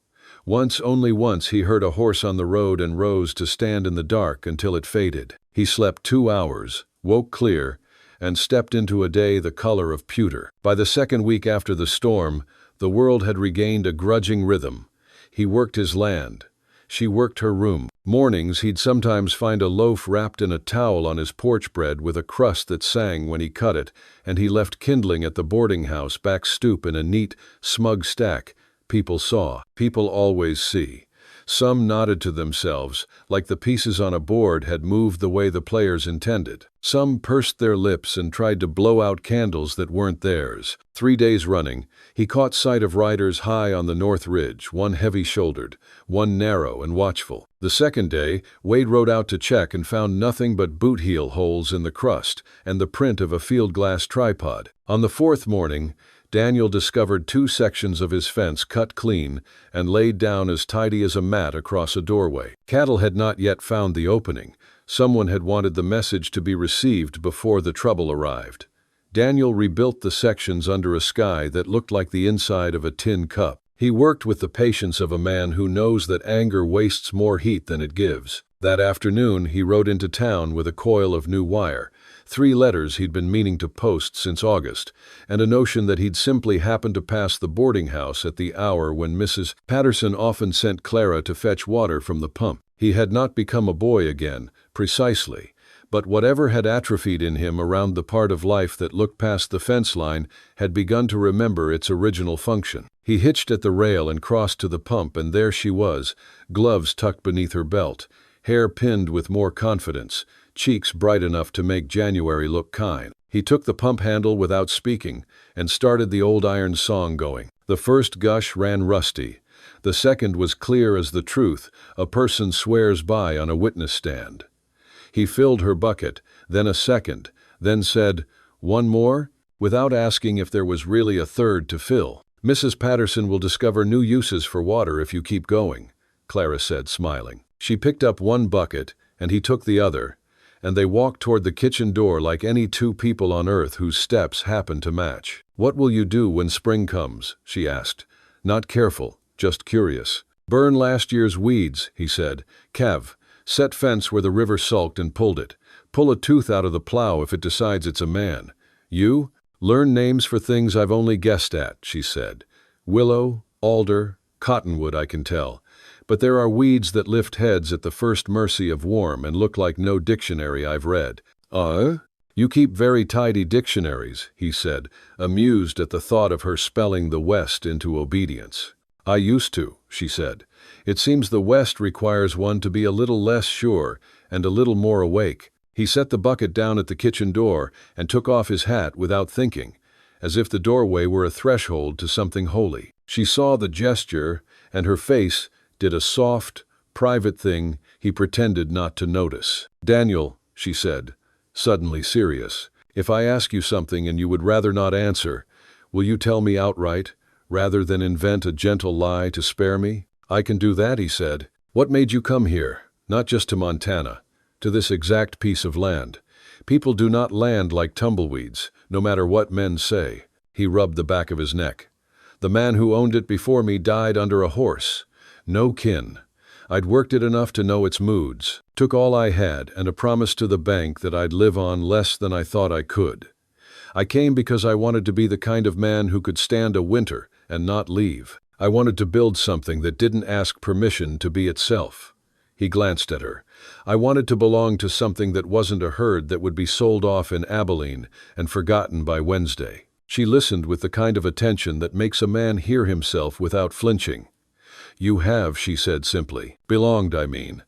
Only once he heard a horse on the road and rose to stand in the dark until it faded. He slept 2 hours, woke clear, and stepped into a day the color of pewter. By the second week after the storm, the world had regained a grudging rhythm. He worked his land. She worked her room. Mornings he'd sometimes find a loaf wrapped in a towel on his porch bread with a crust that sang when he cut it, and he left kindling at the boarding house back stoop in a neat, smug stack. People saw. People always see. Some nodded to themselves, like the pieces on a board had moved the way the players intended. Some pursed their lips and tried to blow out candles that weren't theirs. 3 days running, he caught sight of riders high on the north ridge, one heavy-shouldered, one narrow and watchful. The second day, Wade rode out to check and found nothing but boot heel holes in the crust and the print of a field glass tripod. On the fourth morning, Daniel discovered 2 sections of his fence cut clean and laid down as tidy as a mat across a doorway. Cattle had not yet found the opening. Someone had wanted the message to be received before the trouble arrived. Daniel rebuilt the sections under a sky that looked like the inside of a tin cup. He worked with the patience of a man who knows that anger wastes more heat than it gives. That afternoon, he rode into town with a coil of new wire, 3 letters he'd been meaning to post since August, and a notion that he'd simply happened to pass the boarding house at the hour when Mrs. Patterson often sent Clara to fetch water from the pump. He had not become a boy again, precisely, but whatever had atrophied in him around the part of life that looked past the fence line had begun to remember its original function. He hitched at the rail and crossed to the pump, and there she was, gloves tucked beneath her belt, hair pinned with more confidence, cheeks bright enough to make January look kind. He took the pump handle without speaking and started the old iron song going. The first gush ran rusty. The second was clear as the truth a person swears by on a witness stand. He filled her bucket, then a second, then said, "One more?" without asking if there was really a third to fill. "Mrs. Patterson will discover new uses for water if you keep going," Clara said, smiling. She picked up one bucket, and he took the other, and they walked toward the kitchen door like any 2 people on earth whose steps happened to match. "What will you do when spring comes?" she asked. Not careful, just curious. "Burn last year's weeds," he said. "Kev, set fence where the river sulked and pulled it. Pull a tooth out of the plow if it decides it's a man. You? Learn names for things I've only guessed at," she said. "Willow, alder, cottonwood, I can tell. But there are weeds that lift heads at the first mercy of warm and look like no dictionary I've read." "You keep very tidy dictionaries," he said, amused at the thought of her spelling the West into obedience. "I used to," she said. "It seems the West requires one to be a little less sure and a little more awake." He set the bucket down at the kitchen door and took off his hat without thinking, as if the doorway were a threshold to something holy. She saw the gesture, and her face did a soft, private thing he pretended not to notice. "Daniel," she said, suddenly serious, "if I ask you something and you would rather not answer, will you tell me outright, rather than invent a gentle lie to spare me?" "I can do that," he said. "What made you come here? Not just to Montana, to this exact piece of land. People do not land like tumbleweeds, no matter what men say." He rubbed the back of his neck. "The man who owned it before me died under a horse. No kin. I'd worked it enough to know its moods. Took all I had and a promise to the bank that I'd live on less than I thought I could. I came because I wanted to be the kind of man who could stand a winter and not leave. I wanted to build something that didn't ask permission to be itself." He glanced at her. "I wanted to belong to something that wasn't a herd that would be sold off in Abilene and forgotten by Wednesday." She listened with the kind of attention that makes a man hear himself without flinching. "You have," she said simply. "Belonged, I mean.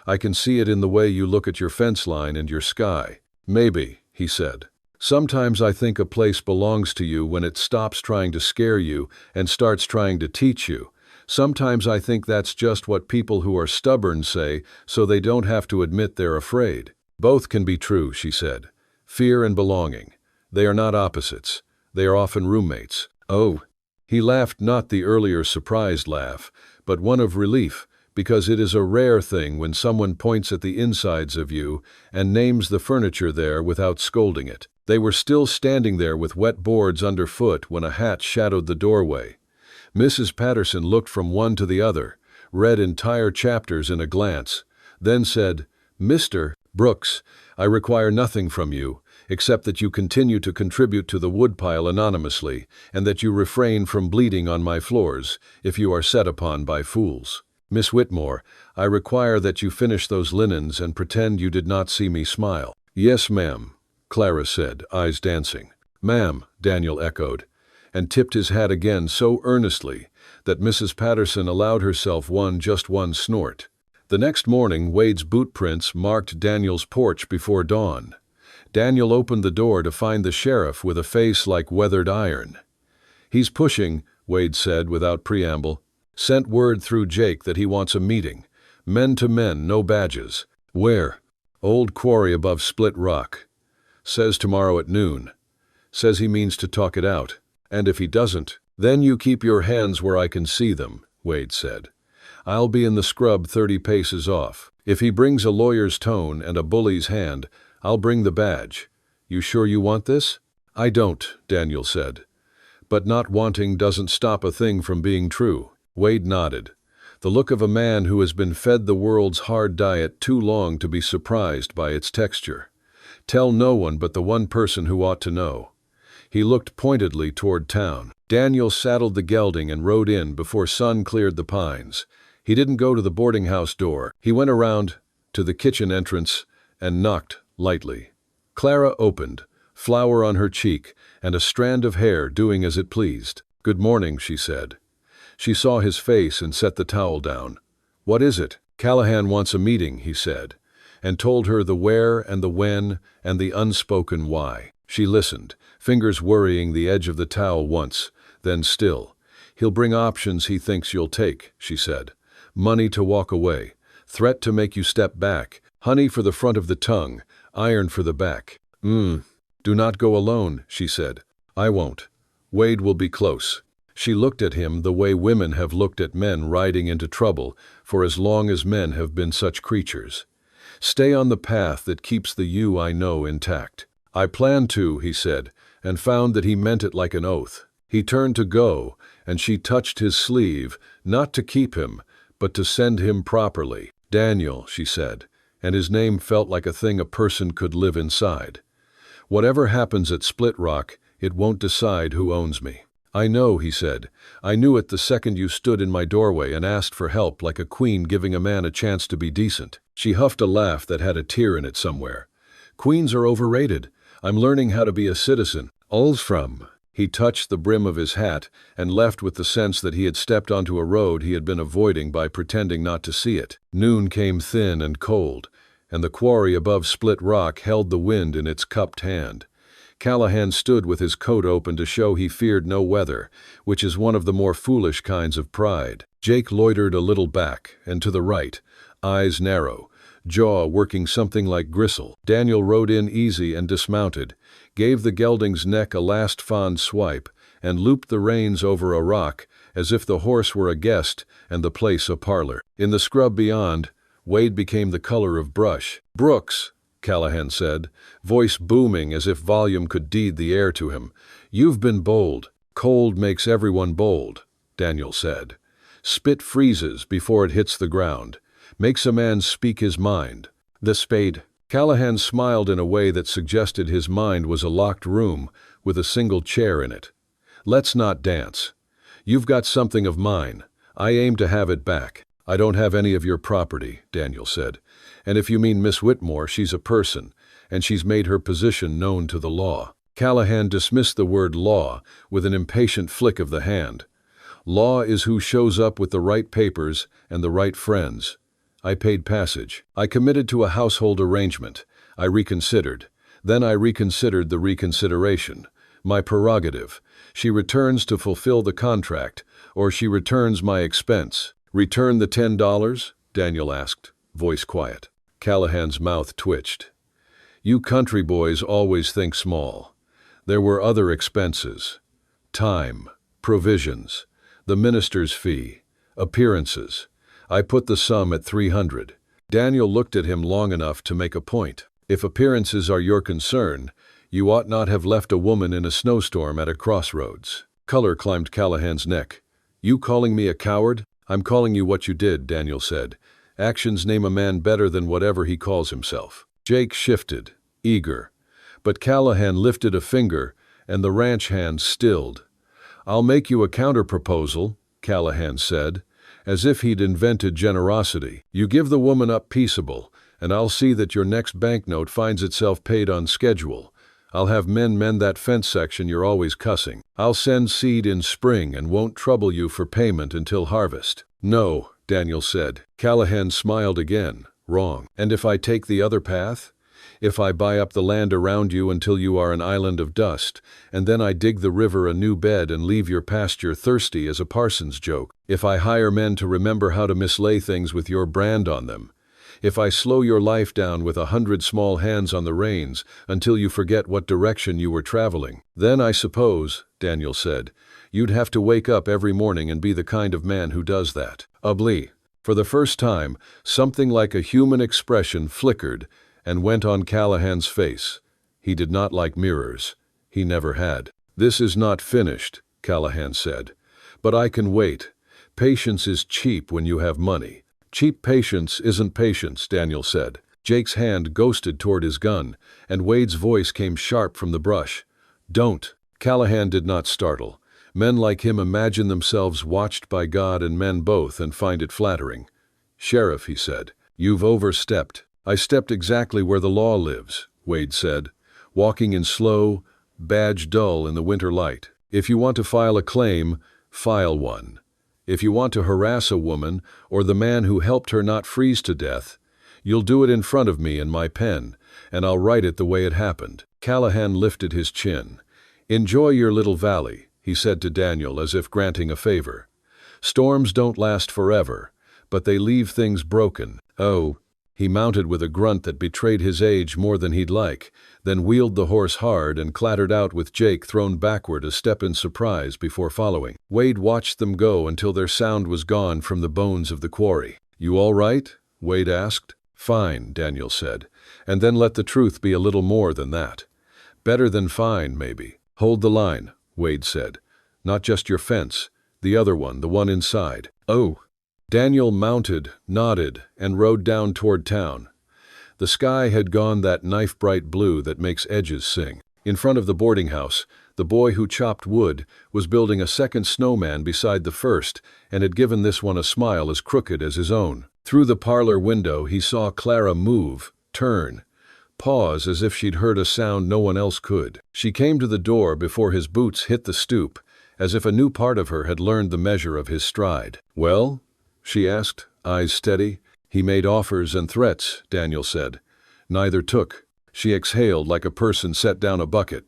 I can see it in the way you look at your fence line and your sky." "Maybe," he said. "Sometimes I think a place belongs to you when it stops trying to scare you and starts trying to teach you. Sometimes I think that's just what people who are stubborn say so they don't have to admit they're afraid." "Both can be true," she said. Fear and belonging. They are not opposites. They are often roommates. Oh. He laughed, not the earlier surprised laugh, but one of relief, because it is a rare thing when someone points at the insides of you and names the furniture there without scolding it. They were still standing there with wet boards underfoot when a hat shadowed the doorway. Mrs. Patterson looked from one to the other, read entire chapters in a glance, then said, "Mr. Brooks, I require nothing from you, except that you continue to contribute to the woodpile anonymously, and that you refrain from bleeding on my floors if you are set upon by fools. Miss Whitmore, I require that you finish those linens and pretend you did not see me smile." "Yes, ma'am," Clara said, eyes dancing. "Ma'am," Daniel echoed, and tipped his hat again so earnestly that Mrs. Patterson allowed herself just one snort. The next morning, Wade's boot prints marked Daniel's porch before dawn. Daniel opened the door to find the sheriff with a face like weathered iron. "He's pushing," Wade said without preamble. "Sent word through Jake that he wants a meeting. Men to men, no badges." "Where?" "Old quarry above Split Rock. Says tomorrow at noon. Says he means to talk it out. And if he doesn't, then you keep your hands where I can see them," Wade said. "I'll be in the scrub 30 paces off. If he brings a lawyer's tone and a bully's hand, I'll bring the badge. You sure you want this?" "I don't," Daniel said. "But not wanting doesn't stop a thing from being true." Wade nodded, the look of a man who has been fed the world's hard diet too long to be surprised by its texture. "Tell no one but the one person who ought to know." He looked pointedly toward town. Daniel saddled the gelding and rode in before sun cleared the pines. He didn't go to the boarding house door. He went around to the kitchen entrance and knocked lightly. Clara opened, flower on her cheek and a strand of hair doing as it pleased. "Good morning," she said. She saw his face and set the towel down. "What is it?" "Callahan wants a meeting," he said, and told her the where and the when and the unspoken why. She listened, fingers worrying the edge of the towel once, then still. "He'll bring options he thinks you'll take," she said. "Money to walk away, threat to make you step back, honey for the front of the tongue, iron for the back." "Do not go alone," she said. "I won't. Wade will be close." She looked at him the way women have looked at men riding into trouble for as long as men have been such creatures. "Stay on the path that keeps the you I know intact." "I plan to," he said, and found that he meant it like an oath. He turned to go, and she touched his sleeve, not to keep him, but to send him properly. "Daniel," she said, and his name felt like a thing a person could live inside. "Whatever happens at Split Rock, it won't decide who owns me." "I know," he said. "I knew it the second you stood in my doorway and asked for help like a queen giving a man a chance to be decent." She huffed a laugh that had a tear in it somewhere. "Queens are overrated. I'm learning how to be a citizen." "All's from." He touched the brim of his hat and left with the sense that he had stepped onto a road he had been avoiding by pretending not to see it. Noon came thin and cold, and the quarry above Split Rock held the wind in its cupped hand. Callahan stood with his coat open to show he feared no weather, which is one of the more foolish kinds of pride. Jake loitered a little back and to the right, eyes narrow, jaw working something like gristle. Daniel rode in easy and dismounted, gave the gelding's neck a last fond swipe, and looped the reins over a rock as if the horse were a guest and the place a parlor. In the scrub beyond, Wade became the color of brush. "Brooks," Callahan said, voice booming as if volume could deed the air to him, "you've been bold." "Cold makes everyone bold," Daniel said. "Spit freezes before it hits the ground. Makes a man speak his mind." "The spade." Callahan smiled in a way that suggested his mind was a locked room with a single chair in it. "Let's not dance. You've got something of mine. I aim to have it back." "I don't have any of your property," Daniel said. "And if you mean Miss Whitmore, she's a person, and she's made her position known to the law." Callahan dismissed the word law with an impatient flick of the hand. "Law is who shows up with the right papers and the right friends. I paid passage. I committed to a household arrangement. I reconsidered. Then I reconsidered the reconsideration. My prerogative. She returns to fulfill the contract, or she returns my expense." "Return the $10? Daniel asked, voice quiet. Callahan's mouth twitched. You country boys always think small. There were other expenses. Time, provisions, the minister's fee, appearances. I put the sum at 300. Daniel looked at him long enough to make a point. If appearances are your concern, you ought not have left a woman in a snowstorm at a crossroads. Color climbed Callahan's neck. You calling me a coward? I'm calling you what you did, Daniel said. Actions name a man better than whatever he calls himself. Jake shifted, eager. But Callahan lifted a finger, and the ranch hand stilled. I'll make you a counter-proposal, Callahan said, as if he'd invented generosity. You give the woman up peaceable, and I'll see that your next banknote finds itself paid on schedule. I'll have men mend that fence section you're always cussing. I'll send seed in spring and won't trouble you for payment until harvest. No, Daniel said. Callahan smiled again. Wrong. And if I take the other path? If I buy up the land around you until you are an island of dust, and then I dig the river a new bed and leave your pasture thirsty as a parson's joke? If I hire men to remember how to mislay things with your brand on them? If I slow your life down with 100 small hands on the reins until you forget what direction you were traveling? Then I suppose, Daniel said, you'd have to wake up every morning and be the kind of man who does that. Ugly. For the first time, something like a human expression flickered and went on Callahan's face. He did not like mirrors. He never had. This is not finished, Callahan said. But I can wait. Patience is cheap when you have money. Cheap patience isn't patience, Daniel said. Jake's hand ghosted toward his gun, and Wade's voice came sharp from the brush. Don't. Callahan did not startle. Men like him imagine themselves watched by God and men both and find it flattering. Sheriff, he said, you've overstepped. I stepped exactly where the law lives, Wade said, walking in slow, badge dull in the winter light. If you want to file a claim, file one. If you want to harass a woman or the man who helped her not freeze to death, you'll do it in front of me in my pen, and I'll write it the way it happened. Callahan lifted his chin. Enjoy your little valley, he said to Daniel as if granting a favor. Storms don't last forever, but they leave things broken. Oh, he mounted with a grunt that betrayed his age more than he'd like, then wheeled the horse hard and clattered out with Jake thrown backward a step in surprise before following. Wade watched them go until their sound was gone from the bones of the quarry. You all right? Wade asked. Fine, Daniel said, and then let the truth be a little more than that. Better than fine, maybe. Hold the line, Wade said. Not just your fence, the other one, the one inside. Oh. Daniel mounted, nodded, and rode down toward town. The sky had gone that knife-bright blue that makes edges sing. In front of the boarding house, the boy who chopped wood was building a second snowman beside the first and had given this one a smile as crooked as his own. Through the parlor window he saw Clara move, turn, pause as if she'd heard a sound no one else could. She came to the door before his boots hit the stoop, as if a new part of her had learned the measure of his stride. Well? She asked, eyes steady. He made offers and threats, Daniel said. Neither took. She exhaled like a person set down a bucket.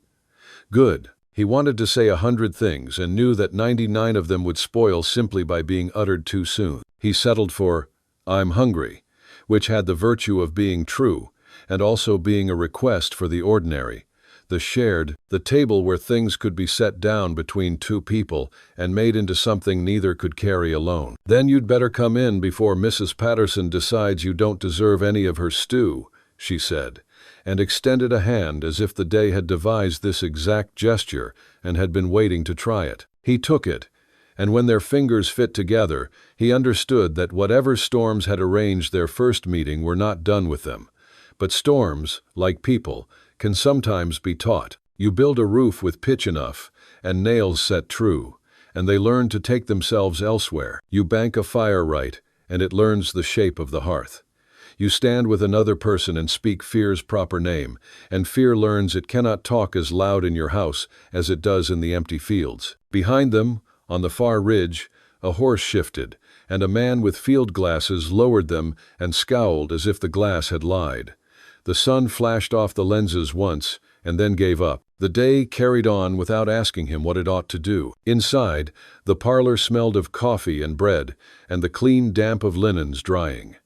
Good. He wanted to say 100 things and knew that 99 of them would spoil simply by being uttered too soon. He settled for, I'm hungry, which had the virtue of being true, and also being a request for the ordinary, the shared, the table where things could be set down between two people and made into something neither could carry alone. Then you'd better come in before Mrs. Patterson decides you don't deserve any of her stew, she said, and extended a hand as if the day had devised this exact gesture and had been waiting to try it. He took it, and when their fingers fit together, he understood that whatever storms had arranged their first meeting were not done with them. But storms, like people, can sometimes be taught. You build a roof with pitch enough, and nails set true, and they learn to take themselves elsewhere. You bank a fire right, and it learns the shape of the hearth. You stand with another person and speak fear's proper name, and fear learns it cannot talk as loud in your house as it does in the empty fields. Behind them, on the far ridge, a horse shifted, and a man with field glasses lowered them and scowled as if the glass had lied. The sun flashed off the lenses once, and then gave up. The day carried on without asking him what it ought to do. Inside, the parlor smelled of coffee and bread, and the clean damp of linens drying.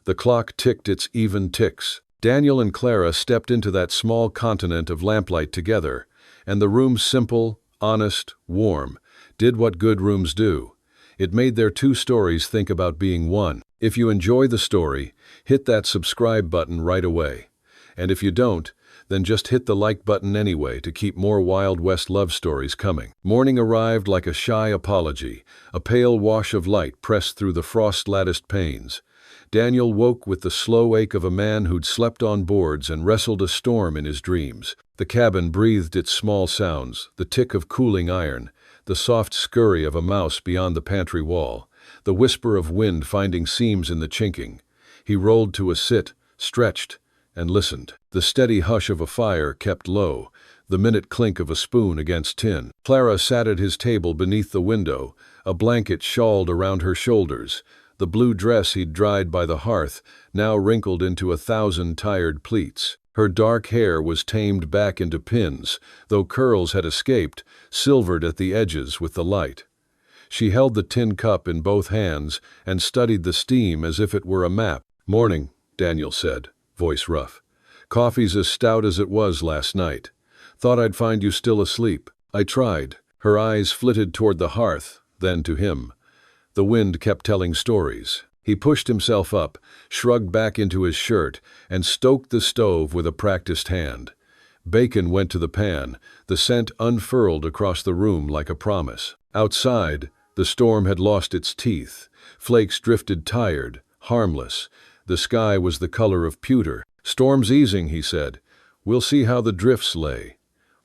The clock ticked its even ticks. Daniel and Clara stepped into that small continent of lamplight together, and the room, simple, honest, warm, did what good rooms do. It made their two stories think about being one. If you enjoy the story, hit that subscribe button right away. And if you don't, then just hit the like button anyway to keep more Wild West love stories coming. Morning arrived like a shy apology, a pale wash of light pressed through the frost-latticed panes. Daniel woke with the slow ache of a man who'd slept on boards and wrestled a storm in his dreams. The cabin breathed its small sounds, the tick of cooling iron, the soft scurry of a mouse beyond the pantry wall, the whisper of wind finding seams in the chinking. He rolled to a sit, stretched, and listened. The steady hush of a fire kept low, the minute clink of a spoon against tin. Clara sat at his table beneath the window, a blanket shawled around her shoulders, the blue dress he'd dried by the hearth, now wrinkled into 1,000 tired pleats. Her dark hair was tamed back into pins, though curls had escaped, silvered at the edges with the light. She held the tin cup in both hands and studied the steam as if it were a map. "Morning," Daniel said, voice rough. "Coffee's as stout as it was last night. Thought I'd find you still asleep." "I tried." Her eyes flitted toward the hearth, then to him. The wind kept telling stories. He pushed himself up, shrugged back into his shirt, and stoked the stove with a practiced hand. Bacon went to the pan, the scent unfurled across the room like a promise. Outside, the storm had lost its teeth. Flakes drifted tired, harmless. The sky was the color of pewter. "Storm's easing," he said. "We'll see how the drifts lay.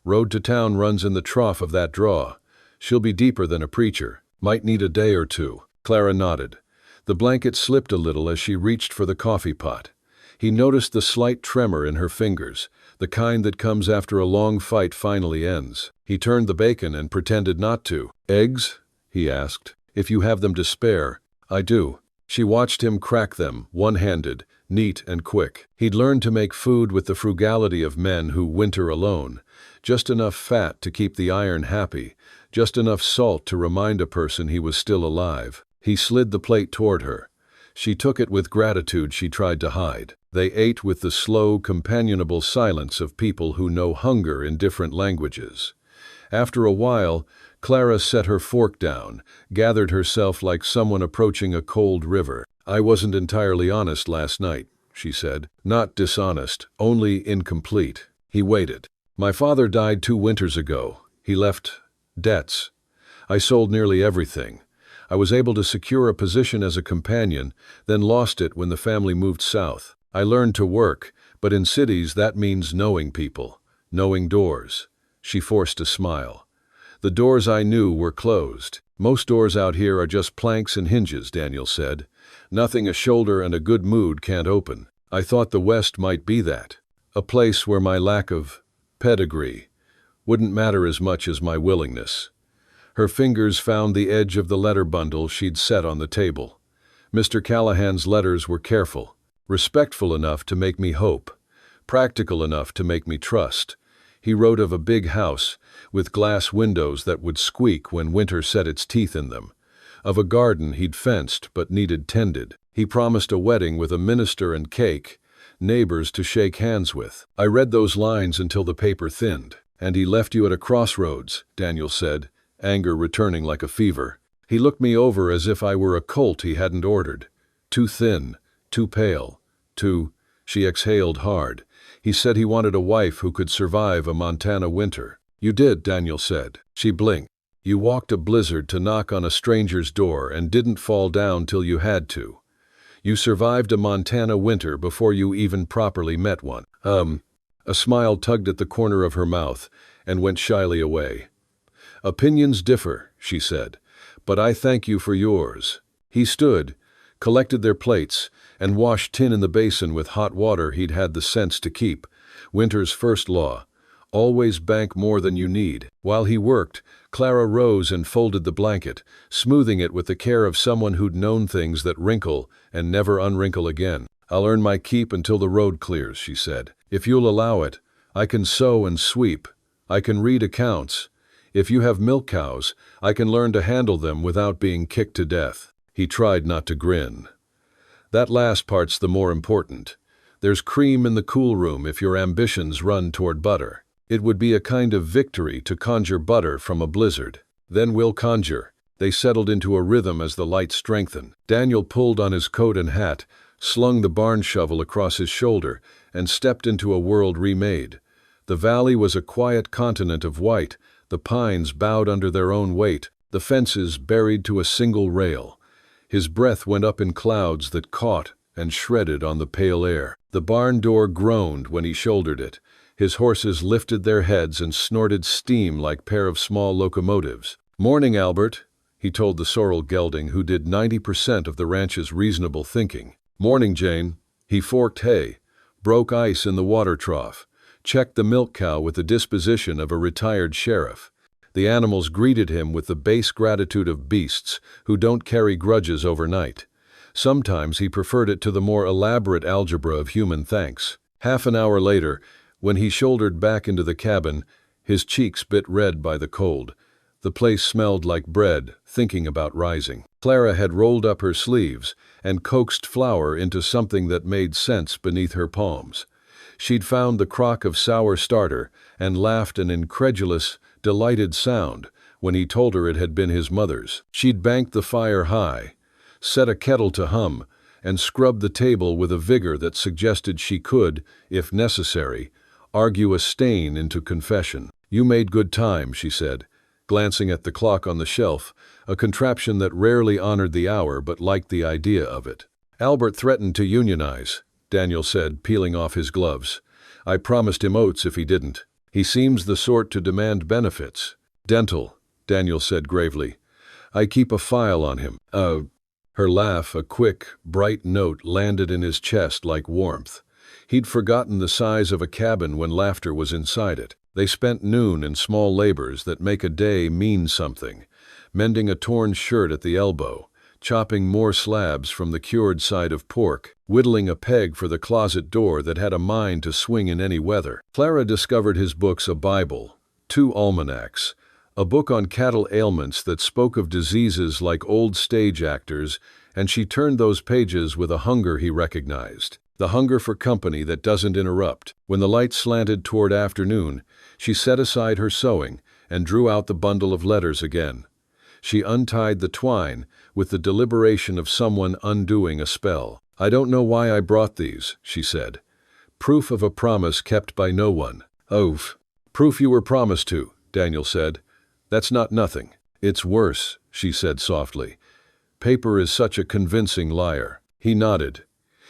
Road to town runs in the trough of that draw. She'll be deeper than a preacher. Might need a day or two." Clara nodded. The blanket slipped a little as she reached for the coffee pot. He noticed the slight tremor in her fingers, the kind that comes after a long fight finally ends. He turned the bacon and pretended not to. "Eggs?" he asked. "If you have them to spare." "I do." She watched him crack them, one-handed, neat and quick. He'd learned to make food with the frugality of men who winter alone. Just enough fat to keep the iron happy, just enough salt to remind a person he was still alive. He slid the plate toward her. She took it with gratitude she tried to hide. They ate with the slow, companionable silence of people who know hunger in different languages. After a while, Clara set her fork down, gathered herself like someone approaching a cold river. "I wasn't entirely honest last night," she said. "Not dishonest, only incomplete." He waited. "My father died 2 winters ago. He left debts. I sold nearly everything. I was able to secure a position as a companion, then lost it when the family moved south. I learned to work, but in cities that means knowing people, knowing doors." She forced a smile. "The doors I knew were closed. Most doors out here are just planks and hinges," Daniel said. "Nothing a shoulder and a good mood can't open. I thought the West might be that. A place where my lack of pedigree wouldn't matter as much as my willingness." Her fingers found the edge of the letter bundle she'd set on the table. Mr. Callahan's letters were careful, respectful enough to make me hope, practical enough to make me trust. He wrote of a big house, with glass windows that would squeak when winter set its teeth in them, of a garden he'd fenced but needed tended. He promised a wedding with a minister and cake, neighbors to shake hands with. I read those lines until the paper thinned. "And he left you at a crossroads," Daniel said, anger returning like a fever. He looked me over as if I were a colt he hadn't ordered. "Too thin, too pale, too—" She exhaled hard. "He said he wanted a wife who could survive a Montana winter." "You did," Daniel said. She blinked. "You walked a blizzard to knock on a stranger's door and didn't fall down till you had to. You survived a Montana winter before you even properly met one." A smile tugged at the corner of her mouth and went shyly away. "Opinions differ," she said, "but I thank you for yours." He stood, collected their plates, and washed tin in the basin with hot water he'd had the sense to keep. Winter's first law: always bank more than you need. While he worked, Clara rose and folded the blanket, smoothing it with the care of someone who'd known things that wrinkle and never unwrinkle again. "I'll earn my keep until the road clears," she said. "If you'll allow it, I can sew and sweep. I can read accounts. If you have milk cows, I can learn to handle them without being kicked to death." He tried not to grin. "That last part's the more important. There's cream in the cool room if your ambitions run toward butter. It would be a kind of victory to conjure butter from a blizzard. Then we'll conjure. They settled into a rhythm as the light strengthened. Daniel pulled on his coat and hat, slung the barn shovel across his shoulder, and stepped into a world remade. The valley was a quiet continent of white, the pines bowed under their own weight, the fences buried to a single rail. His breath went up in clouds that caught and shredded on the pale air. The barn door groaned when he shouldered it. His horses lifted their heads and snorted steam like a pair of small locomotives. "Morning, Albert," he told the sorrel gelding who did 90% of the ranch's reasonable thinking. "Morning, Jane." He forked hay, broke ice in the water trough, checked the milk cow with the disposition of a retired sheriff. The animals greeted him with the base gratitude of beasts who don't carry grudges overnight. Sometimes he preferred it to the more elaborate algebra of human thanks. Half an hour later, when he shouldered back into the cabin, his cheeks bit red by the cold. The place smelled like bread, thinking about rising. Clara had rolled up her sleeves and coaxed flour into something that made sense beneath her palms. She'd found the crock of sour starter and laughed an incredulous, delighted sound when he told her it had been his mother's. She'd banked the fire high, set a kettle to hum, and scrubbed the table with a vigor that suggested she could, if necessary, argue a stain into confession. "You made good time," she said, glancing at the clock on the shelf, a contraption that rarely honored the hour but liked the idea of it. "Albert threatened to unionize," Daniel said, peeling off his gloves. "I promised him oats if he didn't. He seems the sort to demand benefits." "Dental," Daniel said gravely. "I keep a file on him." Her laugh, a quick, bright note, landed in his chest like warmth. He'd forgotten the size of a cabin when laughter was inside it. They spent noon in small labors that make a day mean something, mending a torn shirt at the elbow, chopping more slabs from the cured side of pork, whittling a peg for the closet door that had a mind to swing in any weather. Clara discovered his books a Bible, 2 almanacs, a book on cattle ailments that spoke of diseases like old stage actors, and she turned those pages with a hunger he recognized. The hunger for company that doesn't interrupt. When the light slanted toward afternoon, she set aside her sewing and drew out the bundle of letters again. She untied the twine with the deliberation of someone undoing a spell. "I don't know why I brought these," she said. "Proof of a promise kept by no one." "Proof you were promised to," Daniel said. "That's not nothing." "It's worse," she said softly. "Paper is such a convincing liar." He nodded.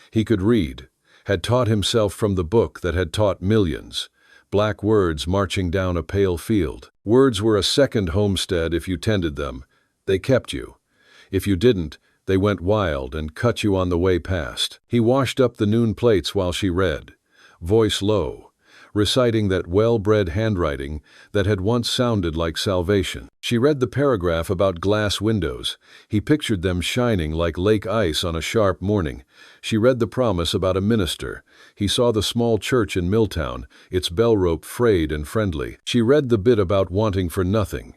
He could read, had taught himself from the book that had taught millions. Black words marching down a pale field. Words were a second homestead if you tended them. They kept you. If you didn't, they went wild and cut you on the way past. He washed up the noon plates while she read, voice low, reciting that well-bred handwriting that had once sounded like salvation. She read the paragraph about glass windows. He pictured them shining like lake ice on a sharp morning. She read the promise about a minister. He saw the small church in Milltown, its bell rope frayed and friendly. She read the bit about wanting for nothing.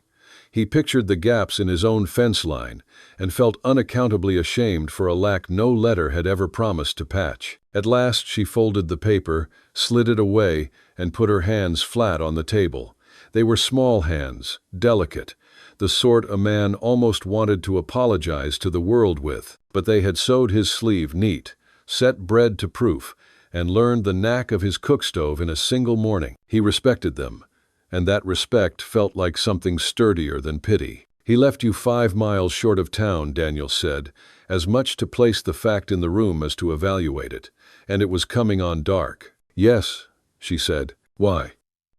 He pictured the gaps in his own fence line and felt unaccountably ashamed for a lack no letter had ever promised to patch. At last she folded the paper, slid it away, and put her hands flat on the table. They were small hands, delicate, the sort a man almost wanted to apologize to the world with, but they had sewed his sleeve neat, set bread to proof, and learned the knack of his cook-stove in a single morning. He respected them, and that respect felt like something sturdier than pity. "He left you 5 miles short of town," Daniel said, as much to place the fact in the room as to evaluate it, "and it was coming on dark." "Yes," she said. "Why?"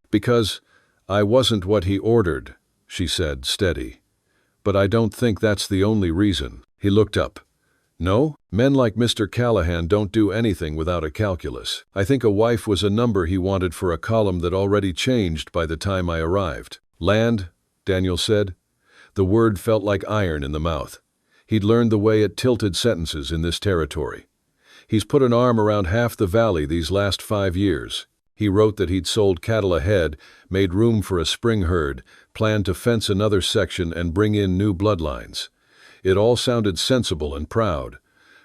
"Because I wasn't what he ordered," she said, steady. "But I don't think that's the only reason." He looked up. "No? Men like Mr. Callahan don't do anything without a calculus. I think a wife was a number he wanted for a column that already changed by the time I arrived." "Land," Daniel said. The word felt like iron in the mouth. He'd learned the way it tilted sentences in this territory. "He's put an arm around half the valley these last 5 years. He wrote that he'd sold cattle ahead, made room for a spring herd, planned to fence another section and bring in new bloodlines. It all sounded sensible and proud.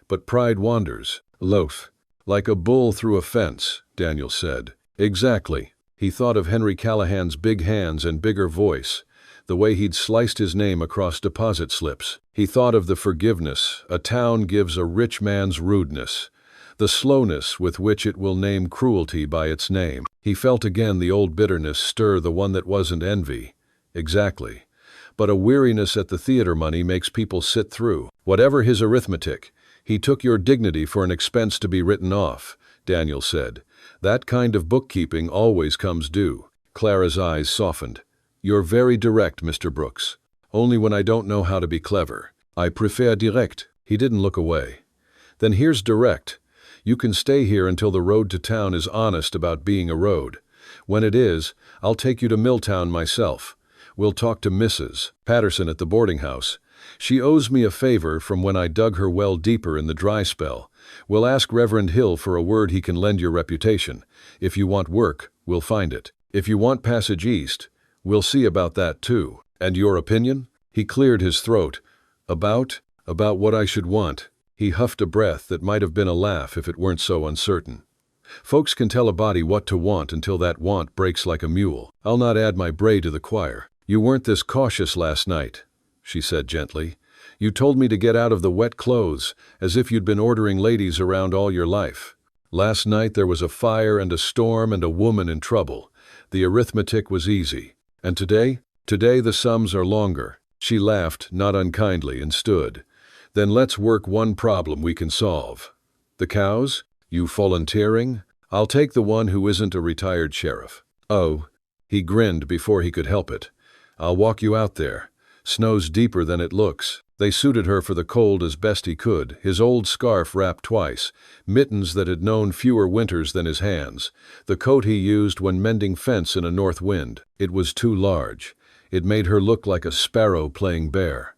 But pride wanders. Loaf. Like a bull through a fence, Daniel said. Exactly. He thought of Henry Callahan's big hands and bigger voice, the way he'd sliced his name across deposit slips. He thought of the forgiveness a town gives a rich man's rudeness, the slowness with which it will name cruelty by its name. He felt again the old bitterness stir, the one that wasn't envy. Exactly. But a weariness at the theater money makes people sit through. Whatever his arithmetic, he took your dignity for an expense to be written off, Daniel said. That kind of bookkeeping always comes due. Clara's eyes softened. You're very direct, Mr. Brooks. Only when I don't know how to be clever. I prefer direct. He didn't look away. Then here's direct. You can stay here until the road to town is honest about being a road. When it is, I'll take you to Milltown myself. We'll talk to Mrs. Patterson at the boarding house. She owes me a favor from when I dug her well deeper in the dry spell. We'll ask Reverend Hill for a word he can lend your reputation. If you want work, we'll find it. If you want passage east, we'll see about that too. And your opinion? He cleared his throat. About what I should want. He huffed a breath that might have been a laugh if it weren't so uncertain. Folks can tell a body what to want until that want breaks like a mule. I'll not add my bray to the choir. You weren't this cautious last night, she said gently. You told me to get out of the wet clothes, as if you'd been ordering ladies around all your life. Last night there was a fire and a storm and a woman in trouble. The arithmetic was easy. And today? Today the sums are longer. She laughed, not unkindly, and stood. Then let's work one problem we can solve. The cows? You volunteering? I'll take the one who isn't a retired sheriff. Oh, he grinned before he could help it. I'll walk you out there. Snow's deeper than it looks. They suited her for the cold as best he could, his old scarf wrapped twice, mittens that had known fewer winters than his hands, the coat he used when mending fence in a north wind. It was too large. It made her look like a sparrow playing bear.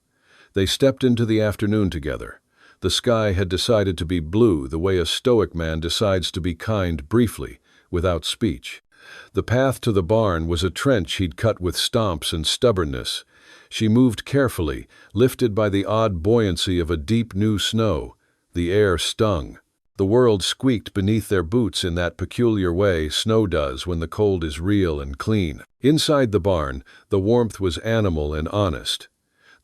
They stepped into the afternoon together. The sky had decided to be blue the way a stoic man decides to be kind briefly, without speech. The path to the barn was a trench he'd cut with stomps and stubbornness. She moved carefully, lifted by the odd buoyancy of a deep new snow. The air stung. The world squeaked beneath their boots in that peculiar way snow does when the cold is real and clean. Inside the barn, the warmth was animal and honest.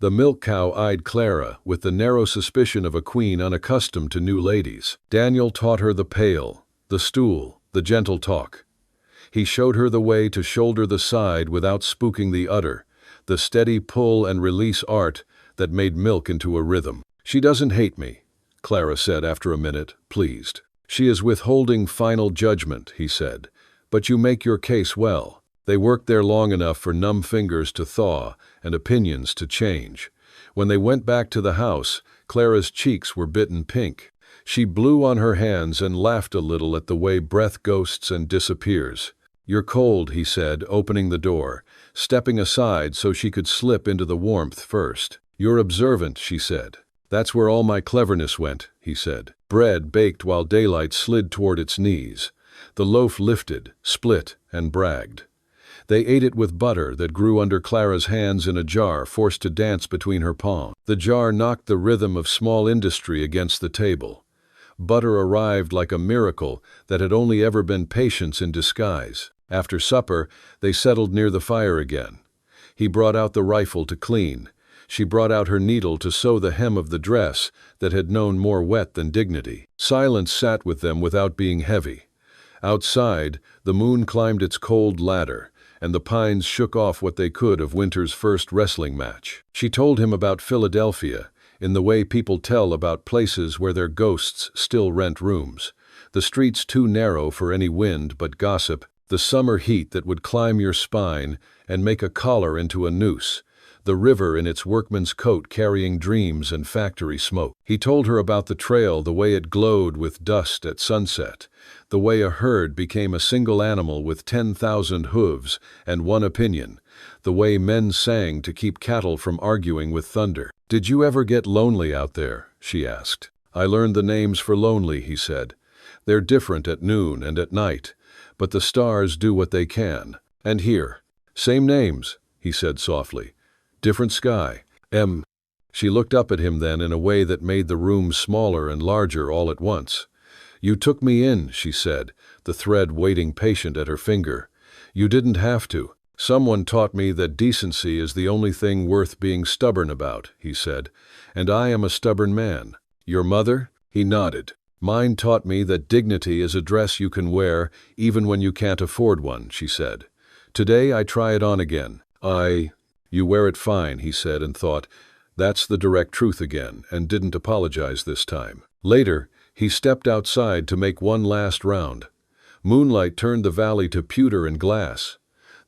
The milk cow eyed Clara with the narrow suspicion of a queen unaccustomed to new ladies. Daniel taught her the pail, the stool, the gentle talk. He showed her the way to shoulder the side without spooking the udder, the steady pull and release art that made milk into a rhythm. She doesn't hate me, Clara said after a minute, pleased. She is withholding final judgment, he said, but you make your case well. They worked there long enough for numb fingers to thaw and opinions to change. When they went back to the house, Clara's cheeks were bitten pink. She blew on her hands and laughed a little at the way breath ghosts and disappears. You're cold, he said, opening the door, stepping aside so she could slip into the warmth first. You're observant, she said. That's where all my cleverness went, he said. Bread baked while daylight slid toward its knees. The loaf lifted, split, and bragged. They ate it with butter that grew under Clara's hands in a jar forced to dance between her palms. The jar knocked the rhythm of small industry against the table. Butter arrived like a miracle that had only ever been patience in disguise. After supper, they settled near the fire again. He brought out the rifle to clean. She brought out her needle to sew the hem of the dress that had known more wet than dignity. Silence sat with them without being heavy. Outside, the moon climbed its cold ladder, and the pines shook off what they could of winter's first wrestling match. She told him about Philadelphia, in the way people tell about places where their ghosts still rent rooms. The streets too narrow for any wind but gossip, the summer heat that would climb your spine and make a collar into a noose, the river in its workman's coat carrying dreams and factory smoke. He told her about the trail, the way it glowed with dust at sunset, the way a herd became a single animal with 10,000 hooves and one opinion, the way men sang to keep cattle from arguing with thunder. Did you ever get lonely out there? She asked. I learned the names for lonely, he said. They're different at noon and at night, but the stars do what they can. And here, same names, he said softly. Different sky. She looked up at him then in a way that made the room smaller and larger all at once. "You took me in," she said, the thread waiting patient at her finger. "You didn't have to. Someone taught me that decency is the only thing worth being stubborn about," he said, "and I am a stubborn man." "Your mother?" He nodded. "Mine taught me that dignity is a dress you can wear even when you can't afford one," she said. "Today I try it on again. You wear it fine," he said, and thought, that's the direct truth again, and didn't apologize this time. Later, he stepped outside to make one last round. Moonlight turned the valley to pewter and glass.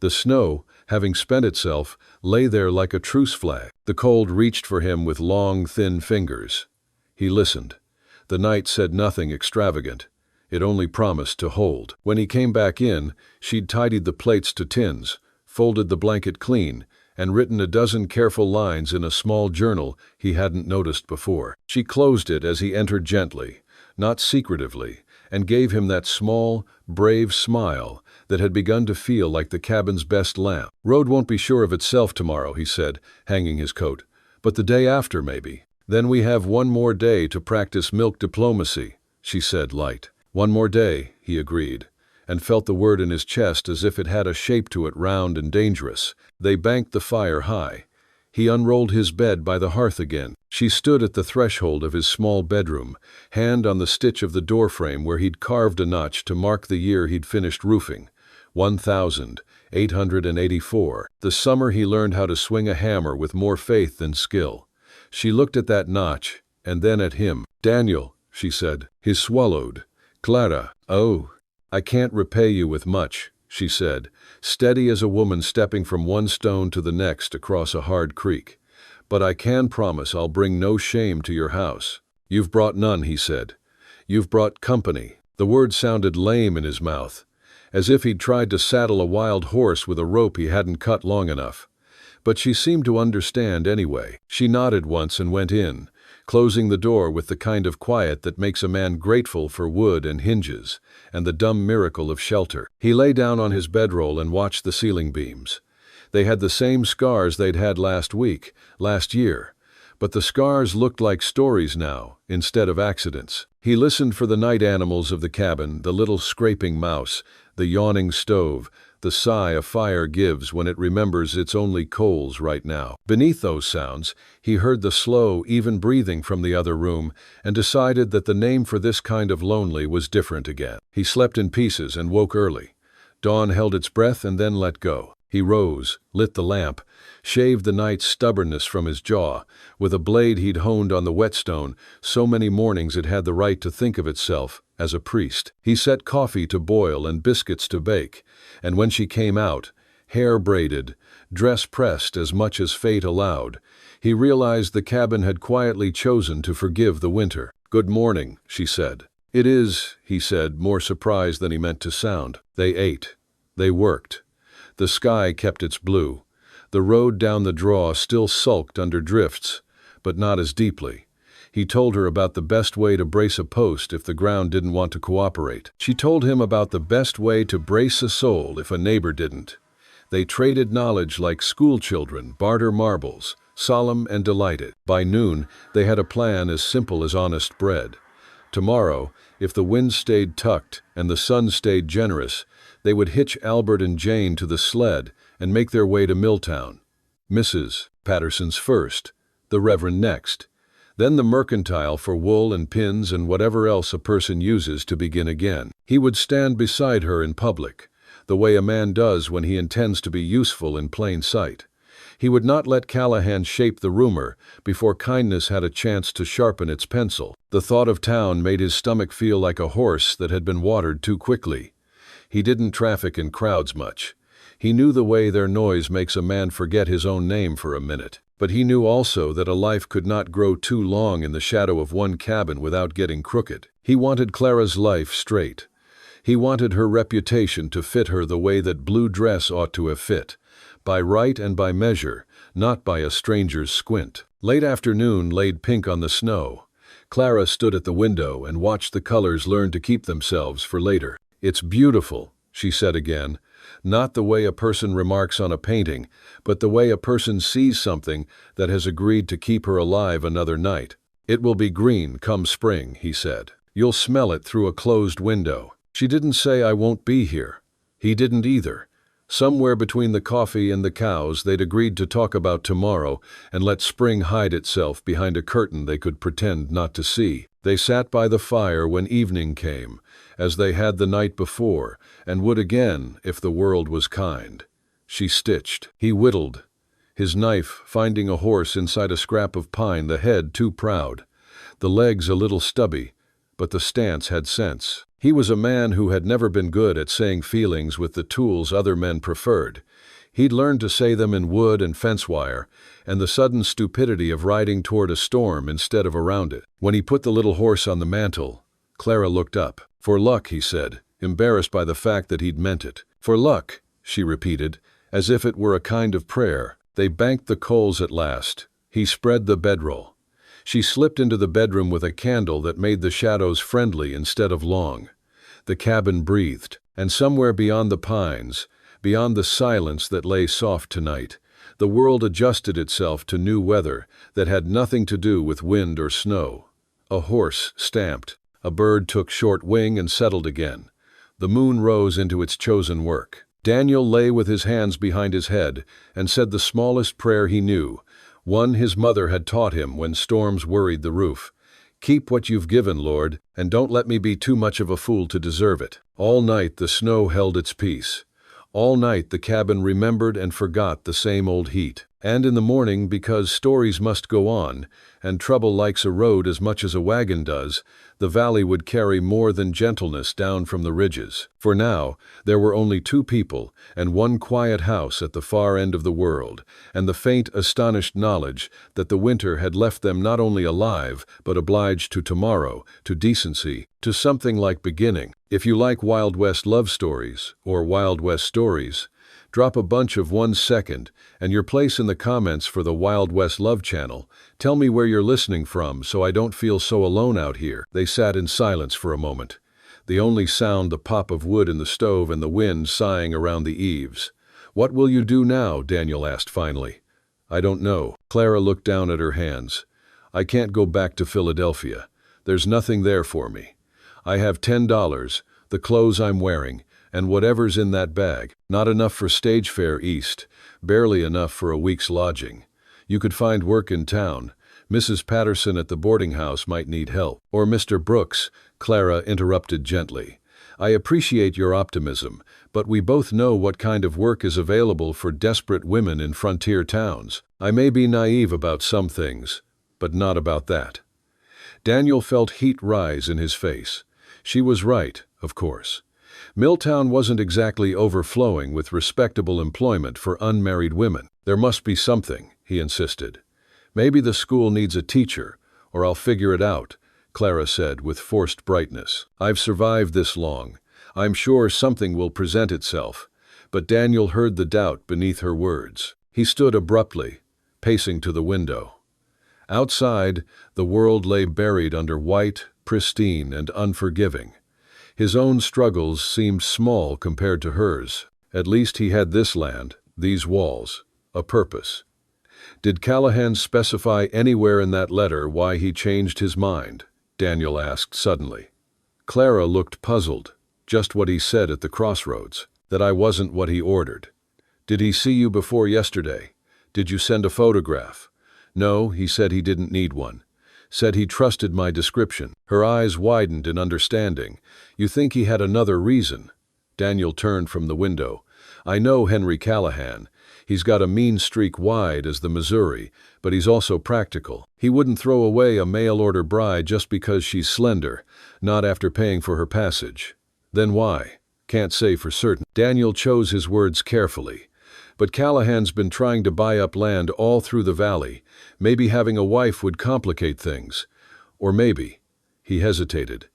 The snow, having spent itself, lay there like a truce flag. The cold reached for him with long, thin fingers. He listened. The night said nothing extravagant. It only promised to hold. When he came back in, she'd tidied the plates to tins, folded the blanket clean, and written a dozen careful lines in a small journal he hadn't noticed before. She closed it as he entered gently, not secretively, and gave him that small, brave smile that had begun to feel like the cabin's best lamp. "Road won't be sure of itself tomorrow," he said, hanging his coat. "But the day after, maybe. Then we have one more day to practice milk diplomacy," she said, light. "One more day," he agreed, and felt the word in his chest as if it had a shape to it, round and dangerous. They banked the fire high. He unrolled his bed by the hearth again. She stood at the threshold of his small bedroom, hand on the stitch of the doorframe where he'd carved a notch to mark the year he'd finished roofing. 1884, the summer he learned how to swing a hammer with more faith than skill. She looked at that notch, and then at him. "Daniel," she said. He swallowed. "Clara, oh, I can't repay you with much," she said, steady as a woman stepping from one stone to the next across a hard creek. "But I can promise I'll bring no shame to your house." "You've brought none," he said. "You've brought company." The word sounded lame in his mouth, as if he'd tried to saddle a wild horse with a rope he hadn't cut long enough. But she seemed to understand anyway. She nodded once and went in, closing the door with the kind of quiet that makes a man grateful for wood and hinges, and the dumb miracle of shelter. He lay down on his bedroll and watched the ceiling beams. They had the same scars they'd had last year, but the scars looked like stories now, instead of accidents. He listened for the night animals of the cabin, the little scraping mouse, the yawning stove, the sigh a fire gives when it remembers it's only coals right now. Beneath those sounds, he heard the slow, even breathing from the other room and decided that the name for this kind of lonely was different again. He slept in pieces and woke early. Dawn held its breath and then let go. He rose, lit the lamp, shaved the night's stubbornness from his jaw. With a blade he'd honed on the whetstone, so many mornings it had the right to think of itself as a priest. He set coffee to boil and biscuits to bake, and when she came out, hair braided, dress pressed as much as fate allowed, he realized the cabin had quietly chosen to forgive the winter. "Good morning," she said. "It is," he said, more surprised than he meant to sound. They ate. They worked. The sky kept its blue. The road down the draw still sulked under drifts, but not as deeply. He told her about the best way to brace a post if the ground didn't want to cooperate. She told him about the best way to brace a soul if a neighbor didn't. They traded knowledge like schoolchildren barter marbles, solemn and delighted. By noon, they had a plan as simple as honest bread. Tomorrow, if the wind stayed tucked and the sun stayed generous, they would hitch Albert and Jane to the sled and make their way to Milltown. Mrs. Patterson's first, the Reverend next, then the mercantile for wool and pins and whatever else a person uses to begin again. He would stand beside her in public, the way a man does when he intends to be useful in plain sight. He would not let Callahan shape the rumor before kindness had a chance to sharpen its pencil. The thought of town made his stomach feel like a horse that had been watered too quickly. He didn't traffic in crowds much. He knew the way their noise makes a man forget his own name for a minute. But he knew also that a life could not grow too long in the shadow of one cabin without getting crooked. He wanted Clara's life straight. He wanted her reputation to fit her the way that blue dress ought to have fit, by right and by measure, not by a stranger's squint. Late afternoon laid pink on the snow. Clara stood at the window and watched the colors learn to keep themselves for later. "It's beautiful," she said again, not the way a person remarks on a painting, but the way a person sees something that has agreed to keep her alive another night. "It will be green come spring," he said. You'll smell it through a closed window. She didn't say I won't be here. He didn't either. Somewhere between the coffee and the cows, they'd agreed to talk about tomorrow and let spring hide itself behind a curtain they could pretend not to see. They sat by the fire when evening came, as they had the night before, and would again if the world was kind. She stitched. He whittled, his knife finding a horse inside a scrap of pine, the head too proud, the legs a little stubby, but the stance had sense. He was a man who had never been good at saying feelings with the tools other men preferred. He'd learned to say them in wood and fence wire, and the sudden stupidity of riding toward a storm instead of around it. When he put the little horse on the mantel, Clara looked up. "For luck," he said, embarrassed by the fact that he'd meant it. "For luck," she repeated, as if it were a kind of prayer. They banked the coals at last. He spread the bedroll. She slipped into the bedroom with a candle that made the shadows friendly instead of long. The cabin breathed, and somewhere beyond the pines, beyond the silence that lay soft tonight, the world adjusted itself to new weather that had nothing to do with wind or snow. A horse stamped. A bird took short wing and settled again. The moon rose into its chosen work. Daniel lay with his hands behind his head and said the smallest prayer he knew, one his mother had taught him when storms worried the roof. "Keep what you've given, Lord, and don't let me be too much of a fool to deserve it." All night the snow held its peace. All night the cabin remembered and forgot the same old heat. And in the morning, because stories must go on, and trouble likes a road as much as a wagon does, the valley would carry more than gentleness down from the ridges. For now, there were only two people, and one quiet house at the far end of the world, and the faint, astonished knowledge that the winter had left them not only alive, but obliged to tomorrow, to decency, to something like beginning. If you like Wild West love stories, or Wild West stories, drop a bunch of 1 second and your place in the comments for the Wild West Love channel. Tell me where you're listening from so I don't feel so alone out here. They sat in silence for a moment, the only sound the pop of wood in the stove and the wind sighing around the eaves. "What will you do now?" Daniel asked finally. "I don't know." Clara looked down at her hands. "I can't go back to Philadelphia. There's nothing there for me. I have $10, the clothes I'm wearing, and whatever's in that bag. Not enough for stage fare east, barely enough for a week's lodging. You could find work in town. Mrs. Patterson at the boarding house might need help." "Or Mr. Brooks," Clara interrupted gently. "I appreciate your optimism, but we both know what kind of work is available for desperate women in frontier towns. I may be naive about some things, but not about that." Daniel felt heat rise in his face. She was right, of course. Milltown wasn't exactly overflowing with respectable employment for unmarried women. "There must be something," he insisted. "Maybe the school needs a teacher, or I'll figure it out," Clara said with forced brightness. "I've survived this long. I'm sure something will present itself." But Daniel heard the doubt beneath her words. He stood abruptly, pacing to the window. Outside, the world lay buried under white, pristine, and unforgiving. His own struggles seemed small compared to hers. At least he had this land, these walls, a purpose. "Did Callahan specify anywhere in that letter why he changed his mind?" Daniel asked suddenly. Clara looked puzzled. "Just what he said at the crossroads, that I wasn't what he ordered." "Did he see you before yesterday? Did you send a photograph?" "No, he said he didn't need one. Said he trusted my description." Her eyes widened in understanding. "You think he had another reason?" Daniel turned from the window. "I know Henry Callahan. He's got a mean streak wide as the Missouri, but he's also practical. He wouldn't throw away a mail-order bride just because she's slender, not after paying for her passage." "Then why?" "Can't say for certain." Daniel chose his words carefully. "But Callahan's been trying to buy up land all through the valley. Maybe having a wife would complicate things. Or maybe," he hesitated,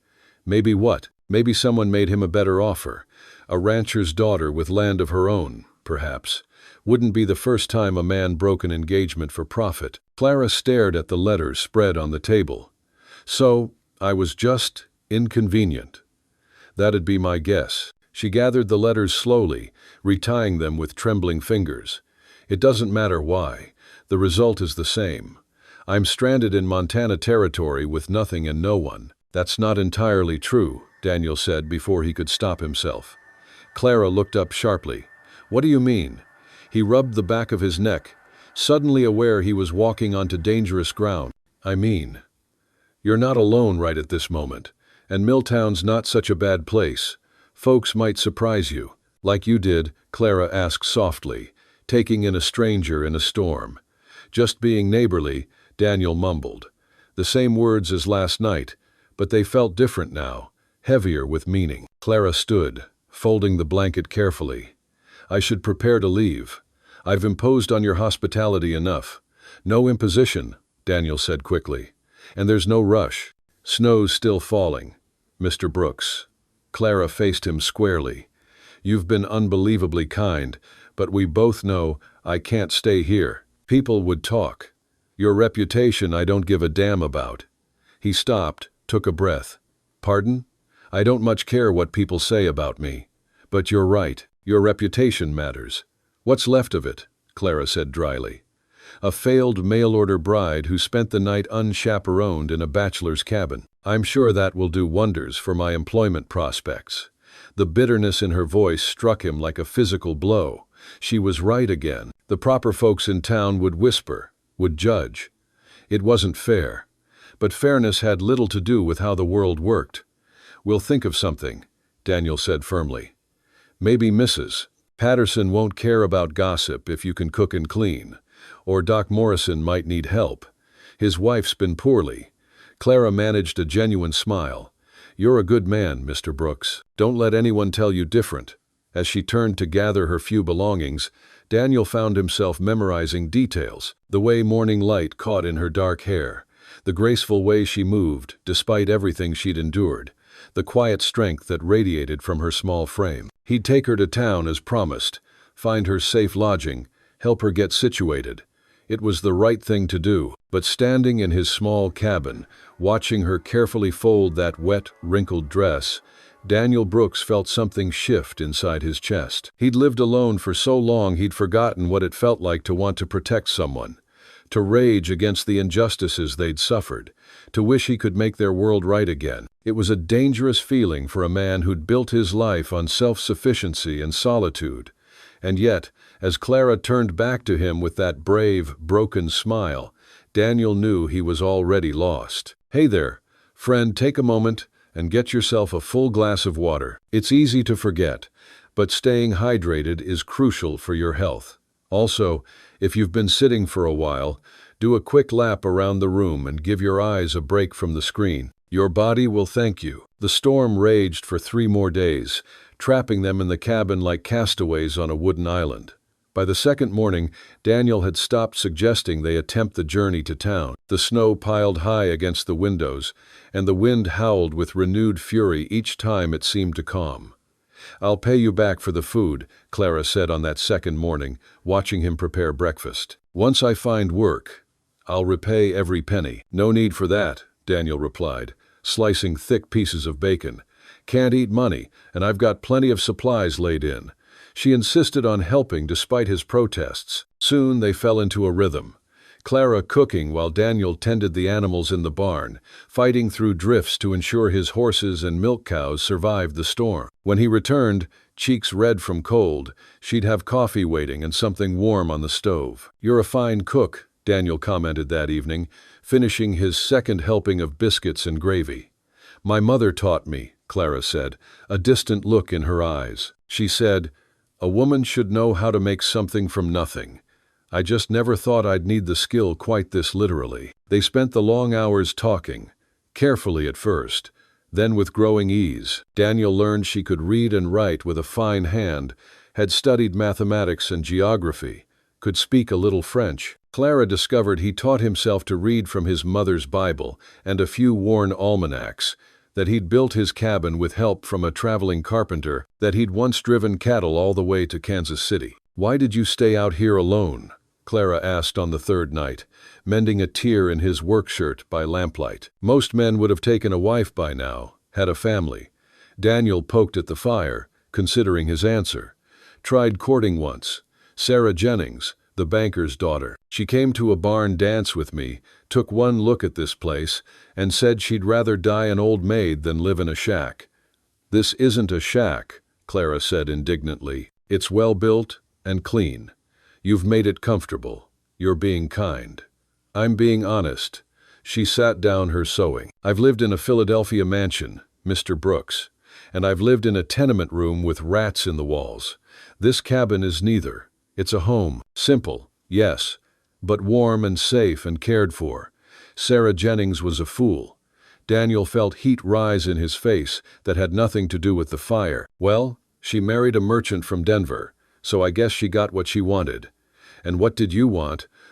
"maybe what? Maybe someone made him a better offer. A rancher's daughter with land of her own, perhaps. Wouldn't be the first time a man broke an engagement for profit." Clara stared at the letters spread on the table. "So, I was just inconvenient. That'd be my guess." She gathered the letters slowly, retying them with trembling fingers. "It doesn't matter why. The result is the same. I'm stranded in Montana territory with nothing and no one. "That's not entirely true," Daniel said before he could stop himself. Clara looked up sharply. "What do you mean?" He rubbed the back of his neck, suddenly aware he was walking onto dangerous ground. "I mean, you're not alone right at this moment, and Milltown's not such a bad place. Folks might surprise you, like you did," Clara asked softly, taking in a stranger in a storm. "Just being neighborly," Daniel mumbled. The same words as last night, but they felt different now, heavier with meaning. Clara stood, folding the blanket carefully. "I should prepare to leave. I've imposed on your hospitality enough." "No imposition," Daniel said quickly. "And there's no rush. Snow's still falling. Mr. Brooks." Clara faced him squarely. "You've been unbelievably kind, but we both know I can't stay here. People would talk. Your reputation I don't give a damn about." He stopped, took a breath. "Pardon? I don't much care what people say about me. But you're right, your reputation matters." "What's left of it?" Clara said dryly. "A failed mail-order bride who spent the night unchaperoned in a bachelor's cabin. I'm sure that will do wonders for my employment prospects." The bitterness in her voice struck him like a physical blow. She was right again. The proper folks in town would whisper, would judge. It wasn't fair. But fairness had little to do with how the world worked. "We'll think of something," Daniel said firmly. "Maybe Mrs. Patterson won't care about gossip if you can cook and clean. Or Doc Morrison might need help. His wife's been poorly." Clara managed a genuine smile. "You're a good man, Mr. Brooks. Don't let anyone tell you different." As she turned to gather her few belongings, Daniel found himself memorizing details, the way morning light caught in her dark hair, the graceful way she moved, despite everything she'd endured, the quiet strength that radiated from her small frame. He'd take her to town as promised, find her safe lodging, help her get situated. It was the right thing to do, but standing in his small cabin, watching her carefully fold that wet, wrinkled dress, Daniel Brooks felt something shift inside his chest. He'd lived alone for so long he'd forgotten what it felt like to want to protect someone, to rage against the injustices they'd suffered, to wish he could make their world right again. It was a dangerous feeling for a man who'd built his life on self-sufficiency and solitude. And yet, as Clara turned back to him with that brave, broken smile, Daniel knew he was already lost. "Hey there, friend, take a moment and get yourself a full glass of water. It's easy to forget, but staying hydrated is crucial for your health. Also, if you've been sitting for a while, do a quick lap around the room and give your eyes a break from the screen. Your body will thank you." The storm raged for 3 more days, trapping them in the cabin like castaways on a wooden island. By the second morning, Daniel had stopped suggesting they attempt the journey to town. The snow piled high against the windows, and the wind howled with renewed fury each time it seemed to calm. "I'll pay you back for the food," Clara said on that second morning, watching him prepare breakfast. "Once I find work, I'll repay every penny." "No need for that," Daniel replied, slicing thick pieces of bacon. "Can't eat money, and I've got plenty of supplies laid in." She insisted on helping despite his protests. Soon they fell into a rhythm, Clara cooking while Daniel tended the animals in the barn, fighting through drifts to ensure his horses and milk cows survived the storm. When he returned, cheeks red from cold, she'd have coffee waiting and something warm on the stove. "You're a fine cook," Daniel commented that evening, finishing his second helping of biscuits and gravy. "My mother taught me," Clara said, a distant look in her eyes. She said, "A woman should know how to make something from nothing." I just never thought I'd need the skill quite this literally. They spent the long hours talking, carefully at first, then with growing ease. Daniel learned she could read and write with a fine hand, had studied mathematics and geography, could speak a little French. Clara discovered he taught himself to read from his mother's Bible and a few worn almanacs, that he'd built his cabin with help from a traveling carpenter, that he'd once driven cattle all the way to Kansas City. "Why did you stay out here alone?" Clara asked on the third night, mending a tear in his work shirt by lamplight. "Most men would have taken a wife by now, had a family." Daniel poked at the fire, considering his answer. "Tried courting once. Sarah Jennings, the banker's daughter. She came to a barn dance with me, took one look at this place and said she'd rather die an old maid than live in a shack. "This isn't a shack," Clara said indignantly. "It's well built and clean. You've made it comfortable. You're being kind." "I'm being honest." She sat down her sewing. "I've lived in a Philadelphia mansion, Mr. Brooks, and I've lived in a tenement room with rats in the walls. This cabin is neither. It's a home. Simple, yes, but warm and safe and cared for. Sarah Jennings was a fool." Daniel felt heat rise in his face that had nothing to do with the fire. "Well, she married a merchant from Denver, so I guess she got what she wanted. And what did you want?